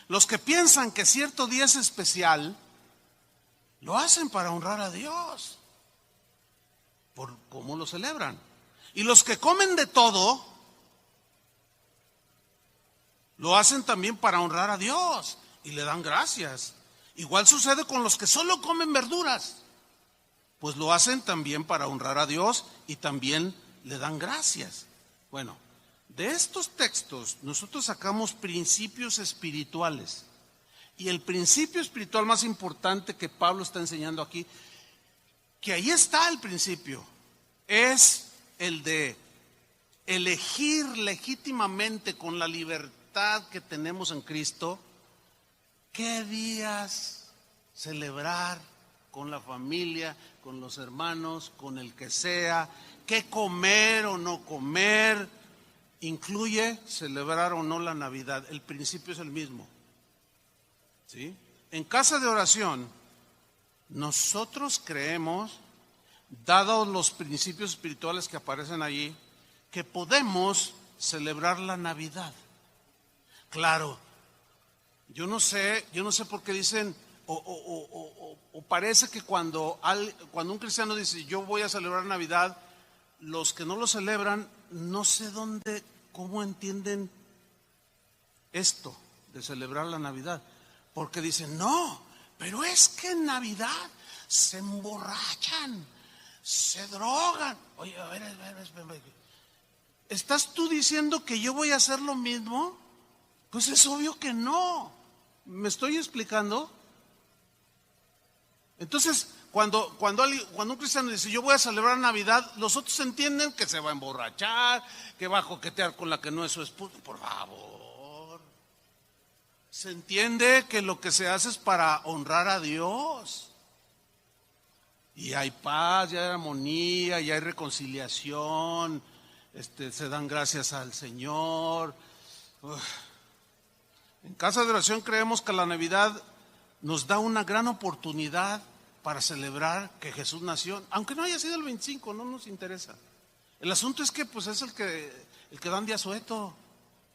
los que piensan que cierto día es especial, lo hacen para honrar a Dios por cómo lo celebran. Y los que comen de todo, lo hacen también para honrar a Dios y le dan gracias. Igual sucede con los que solo comen verduras, pues lo hacen también para honrar a Dios y también le dan gracias. Bueno, de estos textos nosotros sacamos principios espirituales. Y el principio espiritual más importante que Pablo está enseñando aquí, que ahí está el principio, es el de elegir legítimamente con la libertad que tenemos en Cristo, qué días celebrar con la familia, con los hermanos, con el que sea, qué comer o no comer, incluye celebrar o no la Navidad. El principio es el mismo. ¿Sí? En casa de oración, nosotros creemos, dados los principios espirituales que aparecen allí, que podemos celebrar la Navidad. Claro, yo no sé por qué dicen, o parece que cuando un cristiano dice yo voy a celebrar Navidad, los que no lo celebran, no sé cómo entienden esto de celebrar la Navidad, porque dicen, no, pero es que en Navidad se emborrachan, se drogan. Oye, a ver. ¿Estás tú diciendo que yo voy a hacer lo mismo? Pues es obvio que no. ¿Me estoy explicando? Entonces, cuando un cristiano dice, yo voy a celebrar Navidad, los otros entienden que se va a emborrachar, que va a coquetear con la que no es su esposa. Por favor. Se entiende que lo que se hace es para honrar a Dios. Y hay paz, y hay armonía, y hay reconciliación. Se dan gracias al Señor. En Casa de Oración creemos que la Navidad nos da una gran oportunidad para celebrar que Jesús nació, aunque no haya sido el 25, no nos interesa. El asunto es que pues es el que dan de asueto,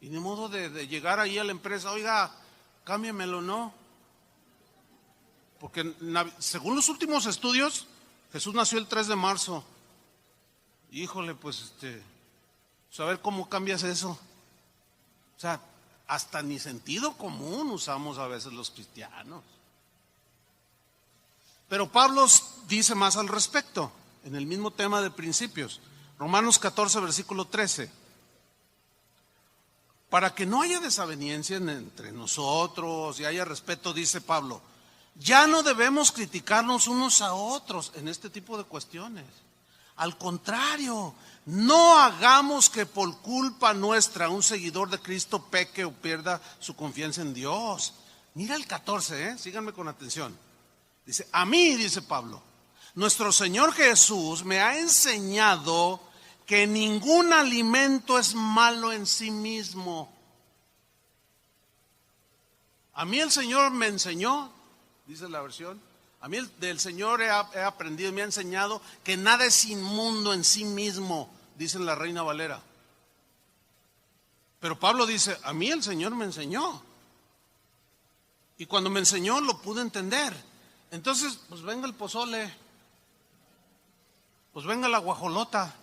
y ni modo de llegar ahí a la empresa, oiga, cámbiamelo, no. Porque según los últimos estudios, Jesús nació el 3 de marzo. Híjole, pues saber cómo cambias eso. O sea, hasta ni sentido común usamos a veces los cristianos. Pero Pablo dice más al respecto, en el mismo tema de principios. Romanos 14, versículo 13. Para que no haya desaveniencia entre nosotros y haya respeto, dice Pablo, ya no debemos criticarnos unos a otros en este tipo de cuestiones. Al contrario, no hagamos que por culpa nuestra un seguidor de Cristo peque o pierda su confianza en Dios. Mira el 14, síganme con atención. Dice, a mí, dice Pablo, nuestro Señor Jesús me ha enseñado que ningún alimento es malo en sí mismo. A mí el Señor me enseñó, dice la versión, a mí del Señor he aprendido, me ha enseñado que nada es inmundo en sí mismo, dice la Reina Valera. Pero Pablo dice, a mí el Señor me enseñó. Y cuando me enseñó lo pude entender. Entonces, pues venga el pozole, pues venga la guajolota.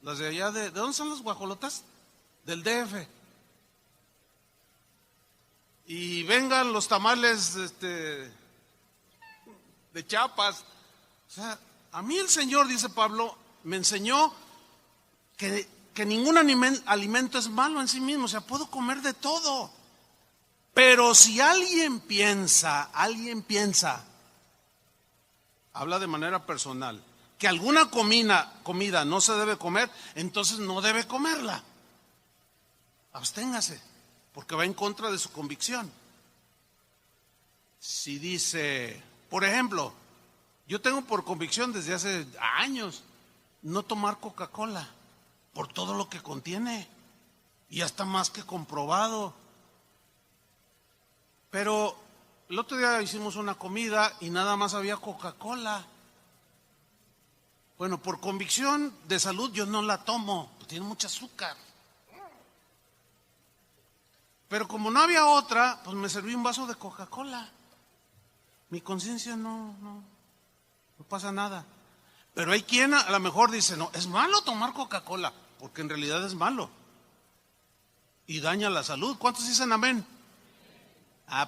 Las de allá, ¿de dónde son las guajolotas? Del DF. Y vengan los tamales de Chiapas. O sea, a mí el Señor, dice Pablo, me enseñó que ningún alimento es malo en sí mismo. O sea, puedo comer de todo. Pero si alguien piensa, habla de manera personal, que alguna comida no se debe comer, entonces no debe comerla. Absténgase, porque va en contra de su convicción. Si dice, por ejemplo, yo tengo por convicción desde hace años no tomar Coca-Cola por todo lo que contiene, y ya está más que comprobado. Pero el otro día hicimos una comida y nada más había Coca-Cola. Bueno, por convicción de salud yo no la tomo, tiene mucho azúcar. Pero como no había otra, pues me serví un vaso de Coca-Cola. Mi conciencia no pasa nada. Pero hay quien a lo mejor dice, no, es malo tomar Coca-Cola, porque en realidad es malo. Y daña la salud. ¿Cuántos dicen amén?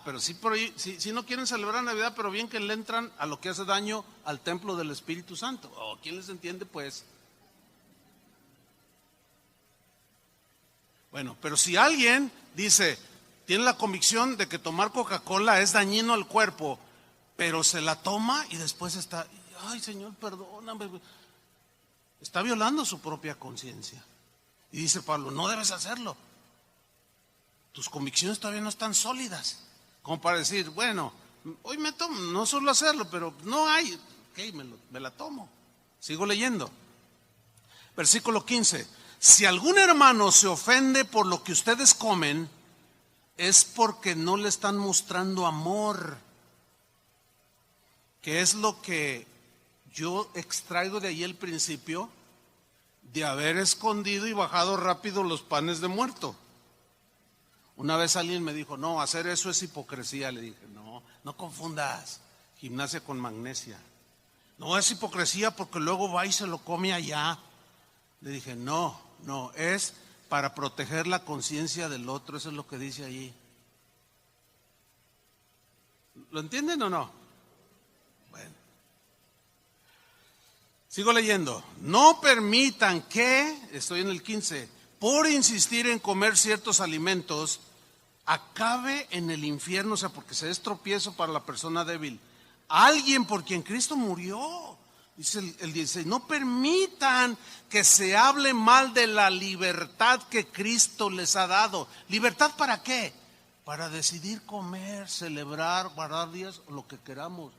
Pero sí, si no quieren celebrar Navidad, pero bien que le entran a lo que hace daño al templo del Espíritu Santo. ¿Quién les entiende pues? Bueno, pero si alguien dice, tiene la convicción de que tomar Coca-Cola es dañino al cuerpo, pero se la toma y después está, ay Señor, perdóname, está violando su propia conciencia. Y dice Pablo, no debes hacerlo. Tus convicciones todavía no están sólidas, como para decir, bueno, hoy me tomo, no suelo hacerlo, pero no hay, ok, me la tomo. Sigo leyendo. Versículo 15. Si algún hermano se ofende por lo que ustedes comen, es porque no le están mostrando amor. Que es lo que yo extraigo de ahí el principio de haber escondido y bajado rápido los panes de muerto. Una vez alguien me dijo, no, hacer eso es hipocresía. Le dije, no confundas gimnasia con magnesia. No es hipocresía porque luego va y se lo come allá. Le dije, no, es para proteger la conciencia del otro. Eso es lo que dice allí. ¿Lo entienden o no? Bueno. Sigo leyendo. No permitan que, estoy en el 15, por insistir en comer ciertos alimentos, acabe en el infierno, o sea, porque se es tropiezo para la persona débil. alguien por quien Cristo murió. Dice el 16, no permitan que se hable mal de la libertad que Cristo les ha dado. ¿Libertad para qué? Para decidir comer, celebrar, guardar días, o lo que queramos.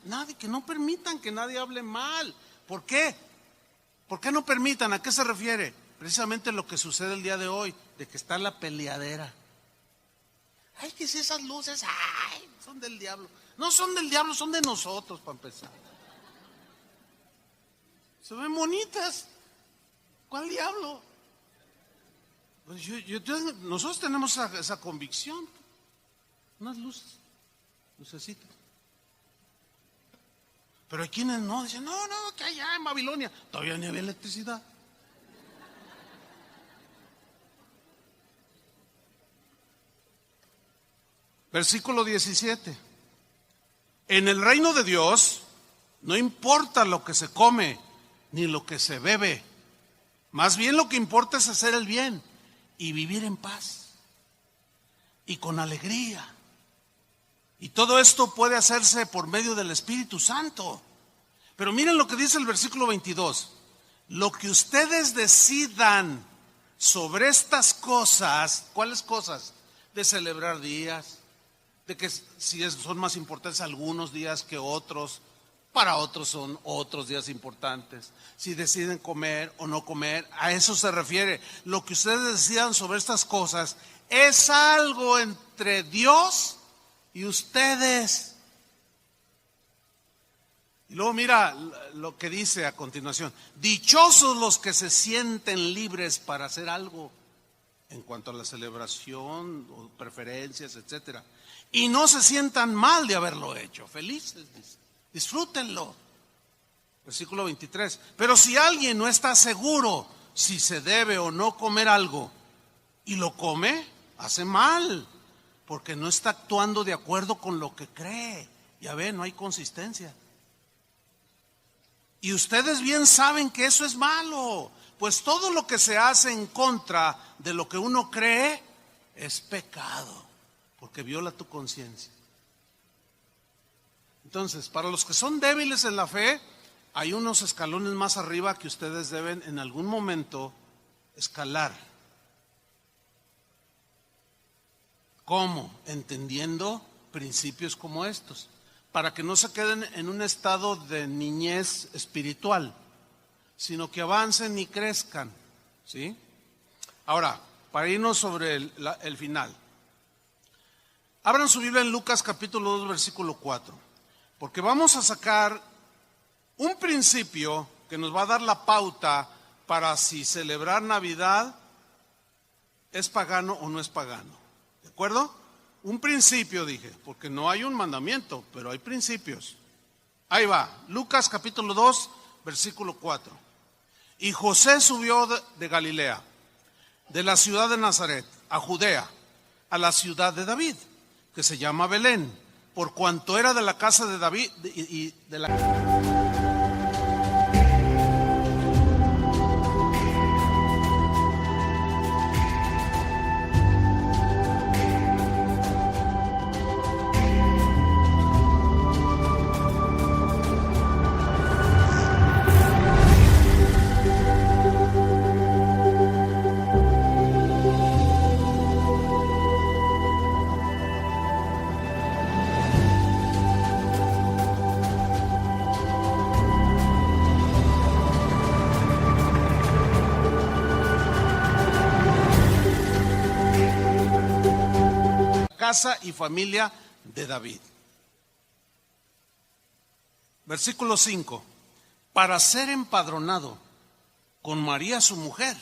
Nadie, que no permitan que nadie hable mal. ¿Por qué? ¿Por qué no permitan? ¿A qué se refiere? Precisamente lo que sucede el día de hoy, de que está la peleadera. Ay, que si esas luces, ay, son del diablo. No son del diablo, son de nosotros, para empezar. Se ven bonitas. ¿Cuál diablo? Pues nosotros tenemos esa convicción. Unas luces, lucecitas. Pero hay quienes no, dicen, no, que allá en Babilonia todavía ni había electricidad. Versículo 17. En el reino de Dios no importa lo que se come ni lo que se bebe. Más bien lo que importa es hacer el bien y vivir en paz y con alegría. Y todo esto puede hacerse por medio del Espíritu Santo. Pero miren lo que dice el versículo 22. Lo que ustedes decidan sobre estas cosas, ¿cuáles cosas? De celebrar días, de que si son más importantes algunos días que otros, para otros son otros días importantes. Si deciden comer o no comer, a eso se refiere. Lo que ustedes decidan sobre estas cosas es algo entre Dios y ustedes. Y luego mira lo que dice a continuación. Dichosos los que se sienten libres para hacer algo en cuanto a la celebración o preferencias, etcétera, y no se sientan mal de haberlo hecho. Felices, disfrútenlo. Versículo 23. Pero si alguien no está seguro si se debe o no comer algo y lo come, hace mal, porque no está actuando de acuerdo con lo que cree. Ya ve, no hay consistencia. Y ustedes bien saben que eso es malo, pues todo lo que se hace en contra de lo que uno cree es pecado, porque viola tu conciencia. Entonces, para los que son débiles en la fe, hay unos escalones más arriba que ustedes deben en algún momento escalar. ¿Cómo? Entendiendo principios como estos, para que no se queden en un estado de niñez espiritual, sino que avancen y crezcan, ¿sí? Ahora, para irnos sobre el final, abran su Biblia en Lucas capítulo 2, versículo 4, porque vamos a sacar un principio que nos va a dar la pauta para si celebrar Navidad es pagano o no es pagano. ¿De acuerdo? Un principio, dije, porque no hay un mandamiento, pero hay principios. Ahí va, Lucas capítulo 2, versículo 4. Y José subió de Galilea, de la ciudad de Nazaret, a Judea, a la ciudad de David, que se llama Belén, por cuanto era de la casa de David y de la... casa y familia de David. Versículo 5. Para ser empadronado con María su mujer,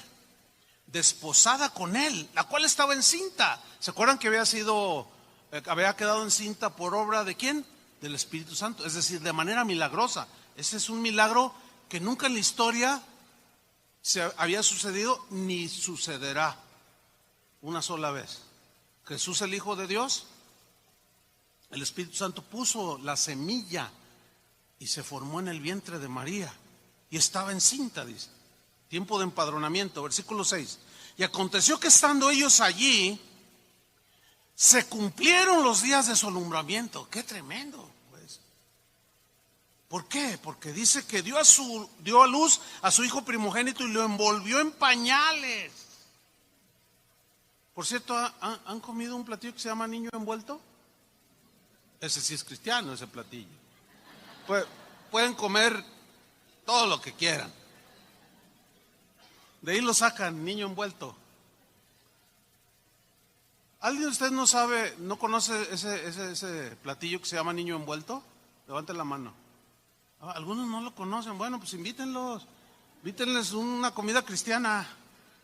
desposada con él, la cual estaba encinta. ¿Se acuerdan que había quedado encinta por obra de quién? Del Espíritu Santo, es decir, de manera milagrosa. Ese es un milagro que nunca en la historia se había sucedido ni sucederá una sola vez. Jesús, el Hijo de Dios, el Espíritu Santo puso la semilla y se formó en el vientre de María y estaba encinta, dice. Tiempo de empadronamiento, versículo 6. Y aconteció que estando ellos allí, se cumplieron los días de su alumbramiento. Qué tremendo, pues. ¿Por qué? Porque dice que dio a luz a su hijo primogénito y lo envolvió en pañales. Por cierto, ¿han comido un platillo que se llama niño envuelto? Ese sí es cristiano, ese platillo. Pueden comer todo lo que quieran. De ahí lo sacan, niño envuelto. ¿Alguien de ustedes no sabe, no conoce ese platillo que se llama niño envuelto? Levanten la mano. Algunos no lo conocen. Bueno, pues invítenlos. Invítenles una comida cristiana,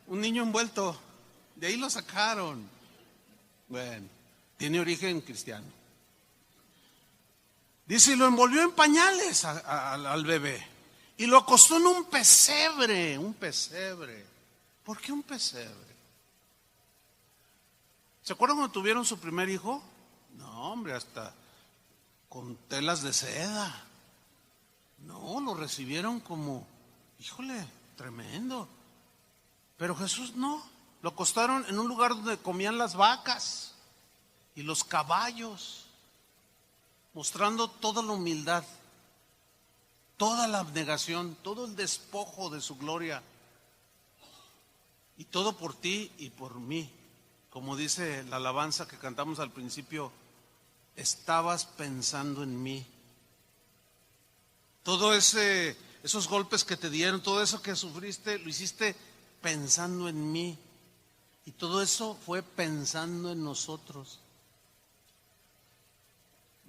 un niño envuelto. De ahí lo sacaron. Bueno, tiene origen cristiano. Dice, y lo envolvió en pañales al bebé. Y lo acostó en un pesebre. Un pesebre. ¿Por qué un pesebre? ¿Se acuerdan cuando tuvieron su primer hijo? No, hombre, hasta con telas de seda. No, lo recibieron como, híjole, tremendo. Pero Jesús no. Lo acostaron en un lugar donde comían las vacas y los caballos, mostrando toda la humildad, toda la abnegación, todo el despojo de su gloria. Y todo por ti y por mí. Como dice la alabanza que cantamos al principio, estabas pensando en mí. Todo esos golpes que te dieron, todo eso que sufriste, lo hiciste pensando en mí. Y todo eso fue pensando en nosotros.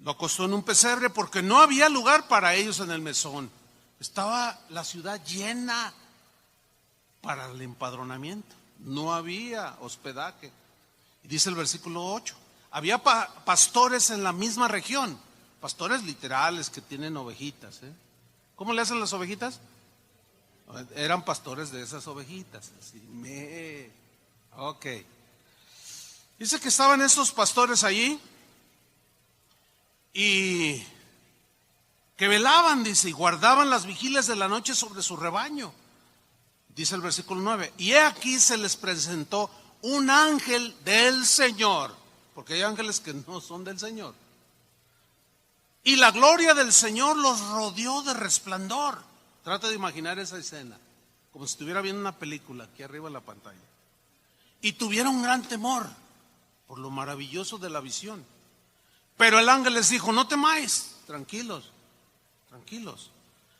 Lo acostó en un pesebre porque no había lugar para ellos en el mesón. Estaba la ciudad llena para el empadronamiento. No había hospedaje. Y dice el versículo 8, había pastores en la misma región, pastores literales que tienen ovejitas. ¿Cómo le hacen las ovejitas? Eran pastores de esas ovejitas. Así, ok. Dice que estaban esos pastores allí y que velaban, dice, y guardaban las vigilias de la noche sobre su rebaño. Dice el versículo 9, y he aquí se les presentó un ángel del Señor, porque hay ángeles que no son del Señor. Y la gloria del Señor los rodeó de resplandor. Trata de imaginar esa escena, como si estuviera viendo una película aquí arriba en la pantalla. Y tuvieron gran temor por lo maravilloso de la visión. Pero el ángel les dijo, no temáis, tranquilos, tranquilos,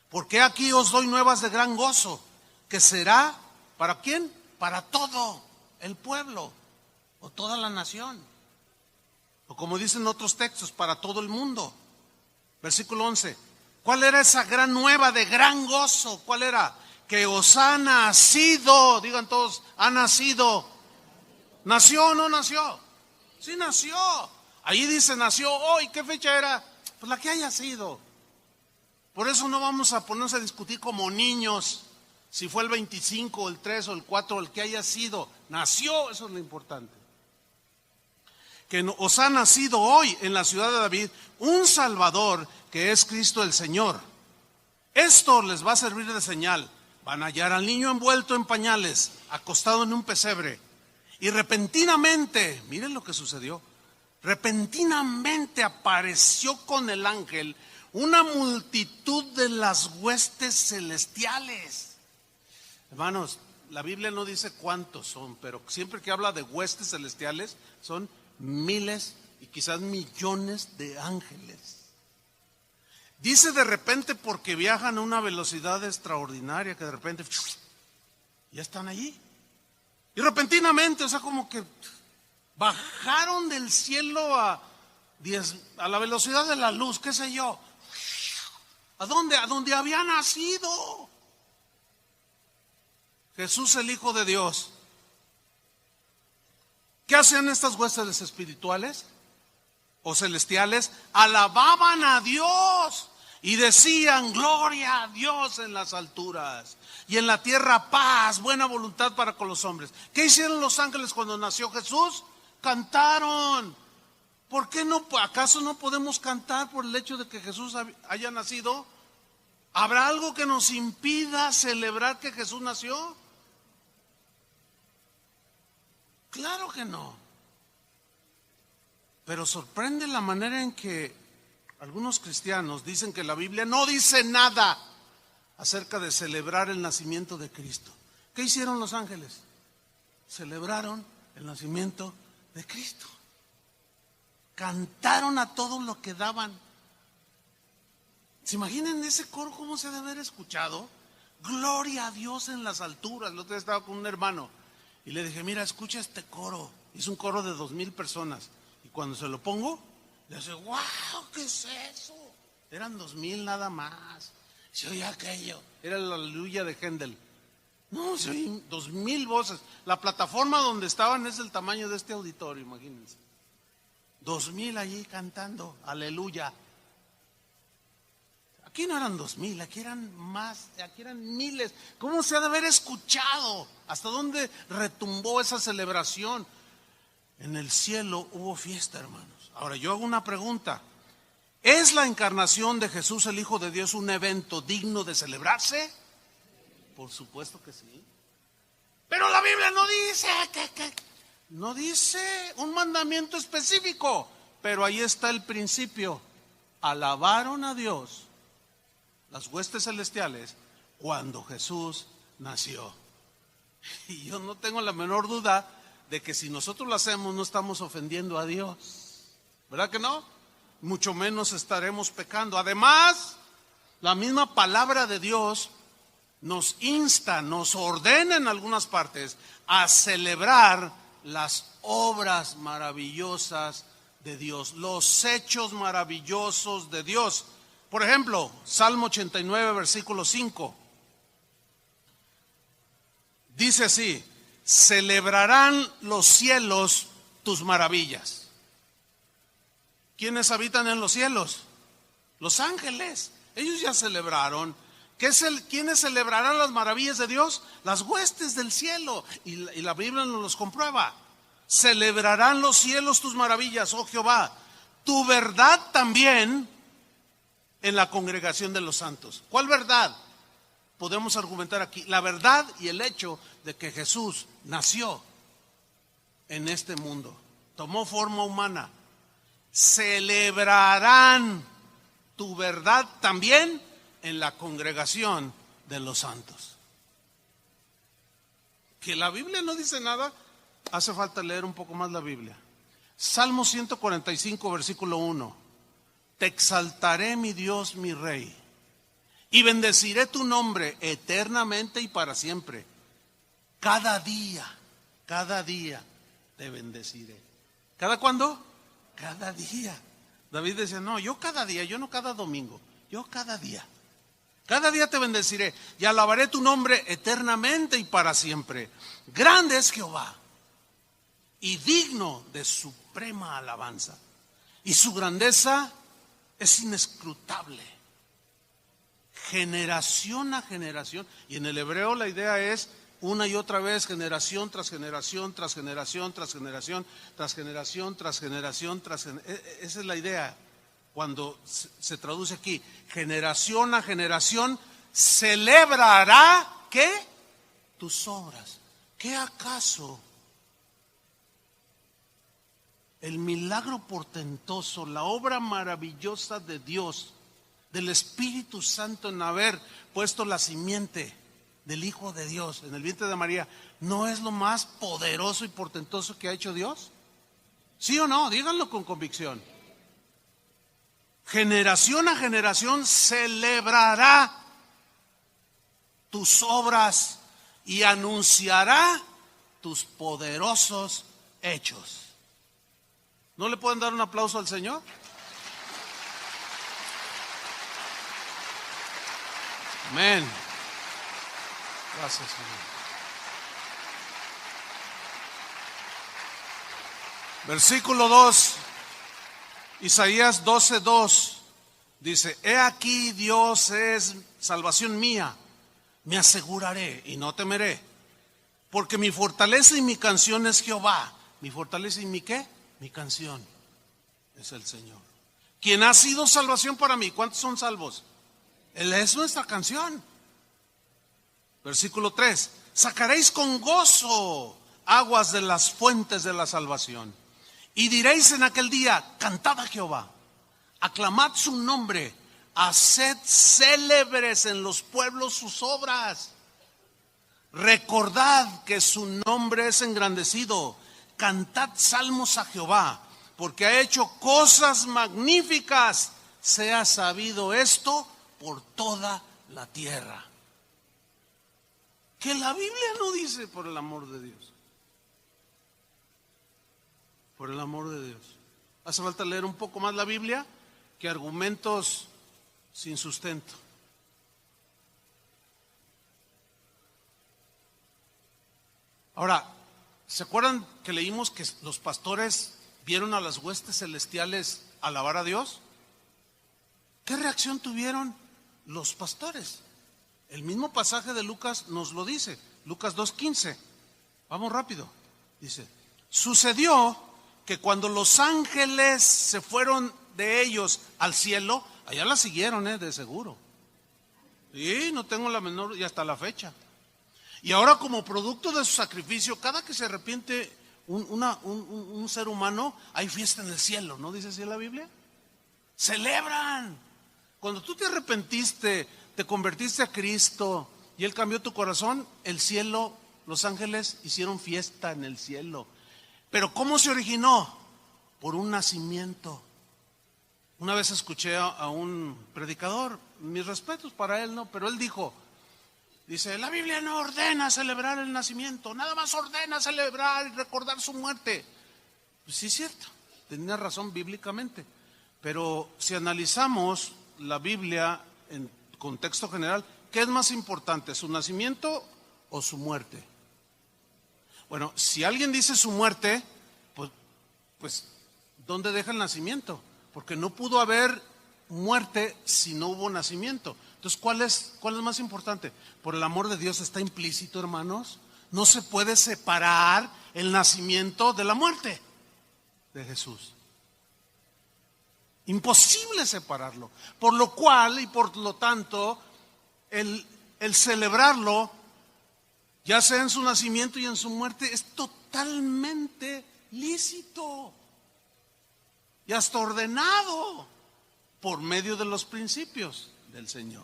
porque aquí os doy nuevas de gran gozo, que será, ¿para quién? Para todo el pueblo o toda la nación, o como dicen otros textos, para todo el mundo. Versículo 11, ¿cuál era esa gran nueva de gran gozo? ¿Cuál era? Que os ha nacido, digan todos, ha nacido. ¿Nació o no nació? Sí nació. Ahí dice nació hoy. ¿Qué fecha era? Pues la que haya sido. Por eso no vamos a ponernos a discutir como niños si fue el 25 o el 3 o el 4 o el que haya sido. Nació, eso es lo importante. Que os ha nacido hoy en la ciudad de David un Salvador, que es Cristo el Señor. Esto les va a servir de señal. Van a hallar al niño envuelto en pañales, acostado en un pesebre. Y repentinamente, miren lo que sucedió, repentinamente apareció con el ángel una multitud de las huestes celestiales. Hermanos, la Biblia no dice cuántos son, pero siempre que habla de huestes celestiales son miles y quizás millones de ángeles. Dice de repente porque viajan a una velocidad extraordinaria, que de repente ya están allí. Y repentinamente, o sea, como que bajaron del cielo a la velocidad de la luz, qué sé yo. ¿A dónde? A donde había nacido Jesús, el Hijo de Dios. ¿Qué hacían estas huestes espirituales o celestiales? Alababan a Dios y decían, gloria a Dios en las alturas y en la tierra paz, buena voluntad para con los hombres. ¿Qué hicieron los ángeles cuando nació Jesús? Cantaron. ¿Por qué no? ¿Acaso no podemos cantar por el hecho de que Jesús haya nacido? ¿Habrá algo que nos impida celebrar que Jesús nació? Claro que no. Pero sorprende la manera en que algunos cristianos dicen que la Biblia no dice nada acerca de celebrar el nacimiento de Cristo. ¿Qué hicieron los ángeles? Celebraron el nacimiento de Cristo. Cantaron a todo lo que daban. ¿Se imaginan ese coro cómo se debe haber escuchado? Gloria a Dios en las alturas. El otro día estaba con un hermano y le dije, mira, escucha este coro. Es un coro de 2,000 personas. Y cuando se lo pongo, le dice, wow, ¿qué es eso? Eran 2,000 nada más. Se oía aquello. Era la aleluya de Händel. No, se oían 2,000 voces. La plataforma donde estaban es el tamaño de este auditorio, imagínense. 2,000 allí cantando, aleluya. Aquí no eran 2,000, aquí eran más, aquí eran miles. ¿Cómo se ha de haber escuchado? ¿Hasta dónde retumbó esa celebración? En el cielo hubo fiesta, hermanos. Ahora yo hago una pregunta. ¿Es la encarnación de Jesús, el Hijo de Dios, un evento digno de celebrarse? Por supuesto que sí. Pero la Biblia no dice no dice un mandamiento específico. Pero ahí está el principio. Alabaron a Dios las huestes celestiales cuando Jesús nació. Y yo no tengo la menor duda de que si nosotros lo hacemos no estamos ofendiendo a Dios. ¿Verdad que no? Mucho menos estaremos pecando. Además, la misma palabra de Dios nos insta, nos ordena en algunas partes a celebrar las obras maravillosas de Dios, los hechos maravillosos de Dios. Por ejemplo, Salmo 89, versículo 5. Dice así: celebrarán los cielos tus maravillas. ¿Quiénes habitan en los cielos? Los ángeles. Ellos ya celebraron. ¿Quiénes celebrarán las maravillas de Dios? Las huestes del cielo. Y la Biblia nos los comprueba. Celebrarán los cielos tus maravillas, oh Jehová. Tu verdad también en la congregación de los santos. ¿Cuál verdad? Podemos argumentar aquí. La verdad y el hecho de que Jesús nació en este mundo. Tomó forma humana. Celebrarán tu verdad también en la congregación de los santos. Que la Biblia no dice nada, hace falta leer un poco más la Biblia. Salmo 145, versículo 1. Te exaltaré, mi Dios, mi Rey, y bendeciré tu nombre eternamente y para siempre. Cada día te bendeciré. ¿Cada cuándo? Cada día. David decía, no, yo cada día, yo no cada domingo, yo cada día. Cada día te bendeciré y alabaré tu nombre eternamente y para siempre. Grande es Jehová y digno de suprema alabanza. Y su grandeza es inescrutable. Generación a generación. Y en el hebreo la idea es una y otra vez, generación tras generación, tras generación, tras generación, tras generación, tras generación, tras generación. Esa es la idea. Cuando se traduce aquí, generación a generación, celebrará, ¿qué? Tus obras. ¿Qué acaso el milagro portentoso, la obra maravillosa de Dios, del Espíritu Santo en haber puesto la simiente del Hijo de Dios en el vientre de María, no es lo más poderoso y portentoso que ha hecho Dios? ¿Sí o no? Díganlo con convicción. Generación a generación celebrará tus obras y anunciará tus poderosos hechos. ¿No le pueden dar un aplauso al Señor? Amén. Gracias, Señor. Versículo 2. Isaías 12:2 dice: he aquí Dios es salvación mía, me aseguraré y no temeré, porque mi fortaleza y mi canción es Jehová. Mi fortaleza y mi ¿qué? Mi canción es el Señor, quien ha sido salvación para mí. ¿Cuántos son salvos? Él es nuestra canción. Versículo 3: sacaréis con gozo aguas de las fuentes de la salvación, Y diréis en aquel día: cantad a Jehová, aclamad su nombre, haced célebres en los pueblos sus obras. Recordad que su nombre es engrandecido. Cantad salmos a Jehová, porque ha hecho cosas magníficas. Sea sabido esto por toda la tierra. Que la Biblia no dice: por el amor de Dios. Por el amor de Dios. Hace falta leer un poco más la Biblia que argumentos sin sustento. Ahora, ¿se acuerdan que leímos que los pastores vieron a las huestes celestiales alabar a Dios? ¿Qué reacción tuvieron los pastores? El mismo pasaje de Lucas nos lo dice, Lucas 2:15. Vamos rápido. Dice: sucedió que cuando los ángeles se fueron de ellos al cielo, allá la siguieron, de seguro. Y no tengo la menor, y hasta la fecha. Y ahora, como producto de su sacrificio, cada que se arrepiente un ser humano, hay fiesta en el cielo, ¿no dice así la Biblia? Celebran. Cuando tú te arrepentiste, te convertiste a Cristo y Él cambió tu corazón, el cielo, los ángeles hicieron fiesta en el cielo. Pero ¿cómo se originó? Por un nacimiento. Una vez escuché a un predicador, mis respetos para él, ¿no? Pero él dice: la Biblia no ordena celebrar el nacimiento, nada más ordena celebrar y recordar su muerte. Pues sí, es cierto, tenía razón bíblicamente. Pero si analizamos la Biblia en contexto general, ¿qué es más importante, su nacimiento o su muerte? Bueno, si alguien dice su muerte, pues ¿dónde deja el nacimiento? Porque no pudo haber muerte si no hubo nacimiento. Entonces, ¿cuál es más importante? Por el amor de Dios, está implícito, hermanos. No se puede separar el nacimiento de la muerte de Jesús. Imposible separarlo. Por lo cual y por lo tanto, el celebrarlo, ya sea en su nacimiento y en su muerte, es totalmente lícito y hasta ordenado por medio de los principios del Señor.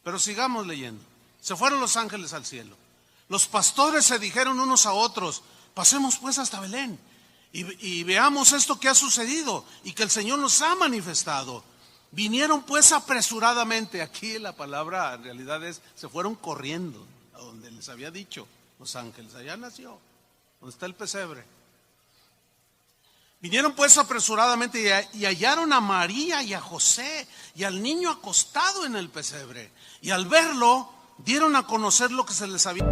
Pero sigamos leyendo. Se fueron los ángeles al cielo. Los pastores se dijeron unos a otros: pasemos pues hasta Belén y veamos esto que ha sucedido y que el Señor nos ha manifestado. Vinieron pues apresuradamente. Aquí la palabra en realidad es: se fueron corriendo a donde les había dicho los ángeles. Allá nació, donde está el pesebre. Vinieron pues apresuradamente y hallaron a María y a José y al niño acostado en el pesebre. Y al verlo, dieron a conocer lo que se les había.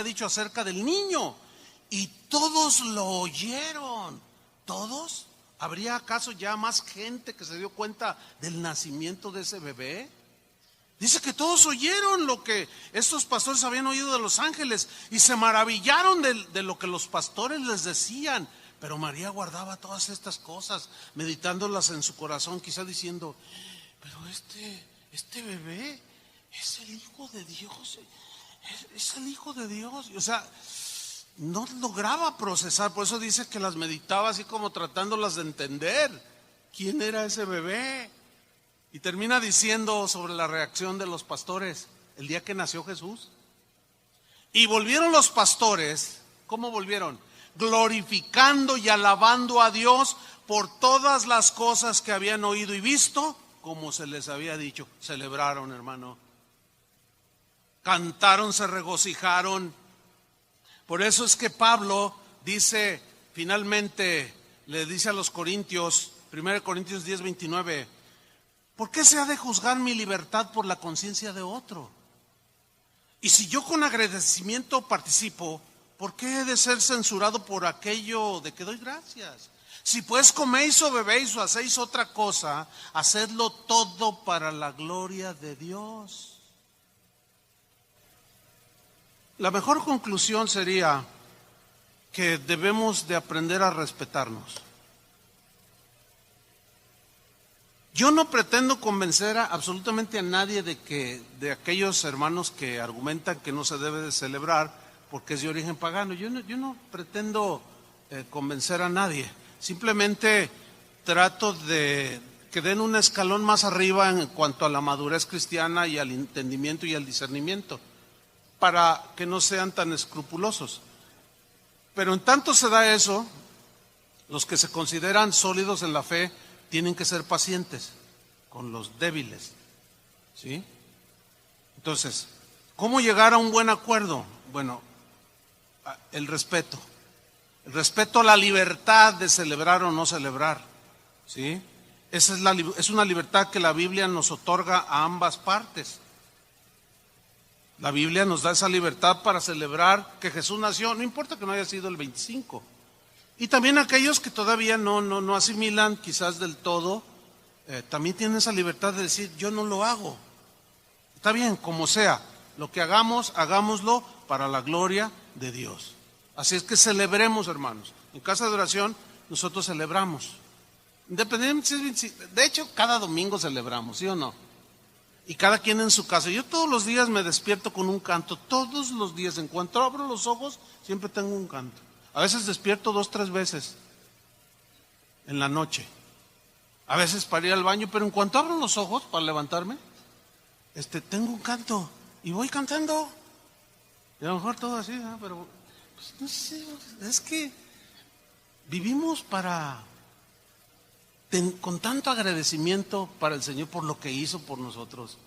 Dicho acerca del niño, y todos lo oyeron. ¿Todos? ¿Habría acaso ya más gente que se dio cuenta del nacimiento de ese bebé? Dice que todos oyeron lo que estos pastores habían oído de los ángeles y se maravillaron de lo que los pastores les decían. Pero María guardaba todas estas cosas, meditándolas en su corazón, quizá diciendo: pero este bebé es el Hijo de Dios. Es el Hijo de Dios. O sea, no lograba procesar. Por eso dice que las meditaba así como tratándolas de entender. ¿Quién era ese bebé? Y termina diciendo sobre la reacción de los pastores el día que nació Jesús. Y volvieron los pastores. ¿Cómo volvieron? Glorificando y alabando a Dios por todas las cosas que habían oído y visto, como se les había dicho. Celebraron, hermano. Cantaron, se regocijaron. Por eso es que Pablo dice, finalmente, le dice a los Corintios, 1 Corintios 10:29, ¿Por qué se ha de juzgar mi libertad por la conciencia de otro? Y si yo con agradecimiento participo, ¿por qué he de ser censurado por aquello de que doy gracias? Si pues coméis o bebéis o hacéis otra cosa, hacedlo todo para la gloria de Dios. La mejor conclusión sería que debemos de aprender a respetarnos. Yo no pretendo convencer absolutamente a nadie de aquellos hermanos que argumentan que no se debe de celebrar porque es de origen pagano. Yo no pretendo convencer a nadie. Simplemente trato de que den un escalón más arriba en cuanto a la madurez cristiana y al entendimiento y al discernimiento, para que no sean tan escrupulosos. Pero en tanto se da eso, los que se consideran sólidos en la fe tienen que ser pacientes con los débiles, ¿sí? Entonces, ¿cómo llegar a un buen acuerdo? Bueno, el respeto a la libertad de celebrar o no celebrar, ¿sí? Esa es una libertad que la Biblia nos otorga a ambas partes. La Biblia nos da esa libertad para celebrar que Jesús nació, no importa que no haya sido el 25. Y también aquellos que todavía no asimilan quizás del todo, también tienen esa libertad de decir, yo no lo hago. Está bien, como sea, lo que hagamos, hagámoslo para la gloria de Dios. Así es que celebremos, hermanos. En casa de oración nosotros celebramos. Independientemente, de hecho, cada domingo celebramos, ¿sí o no? Y cada quien en su casa. Yo todos los días me despierto con un canto, todos los días. En cuanto abro los ojos, siempre tengo un canto. A veces despierto 2, 3 veces en la noche. A veces para ir al baño, pero en cuanto abro los ojos para levantarme, tengo un canto y voy cantando. Y a lo mejor todo así, ¿no? Pero pues, no sé, es que vivimos con tanto agradecimiento para el Señor por lo que hizo por nosotros,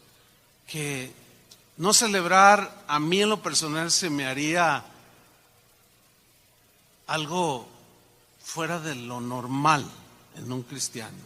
que no celebrar a mí en lo personal se me haría algo fuera de lo normal en un cristiano.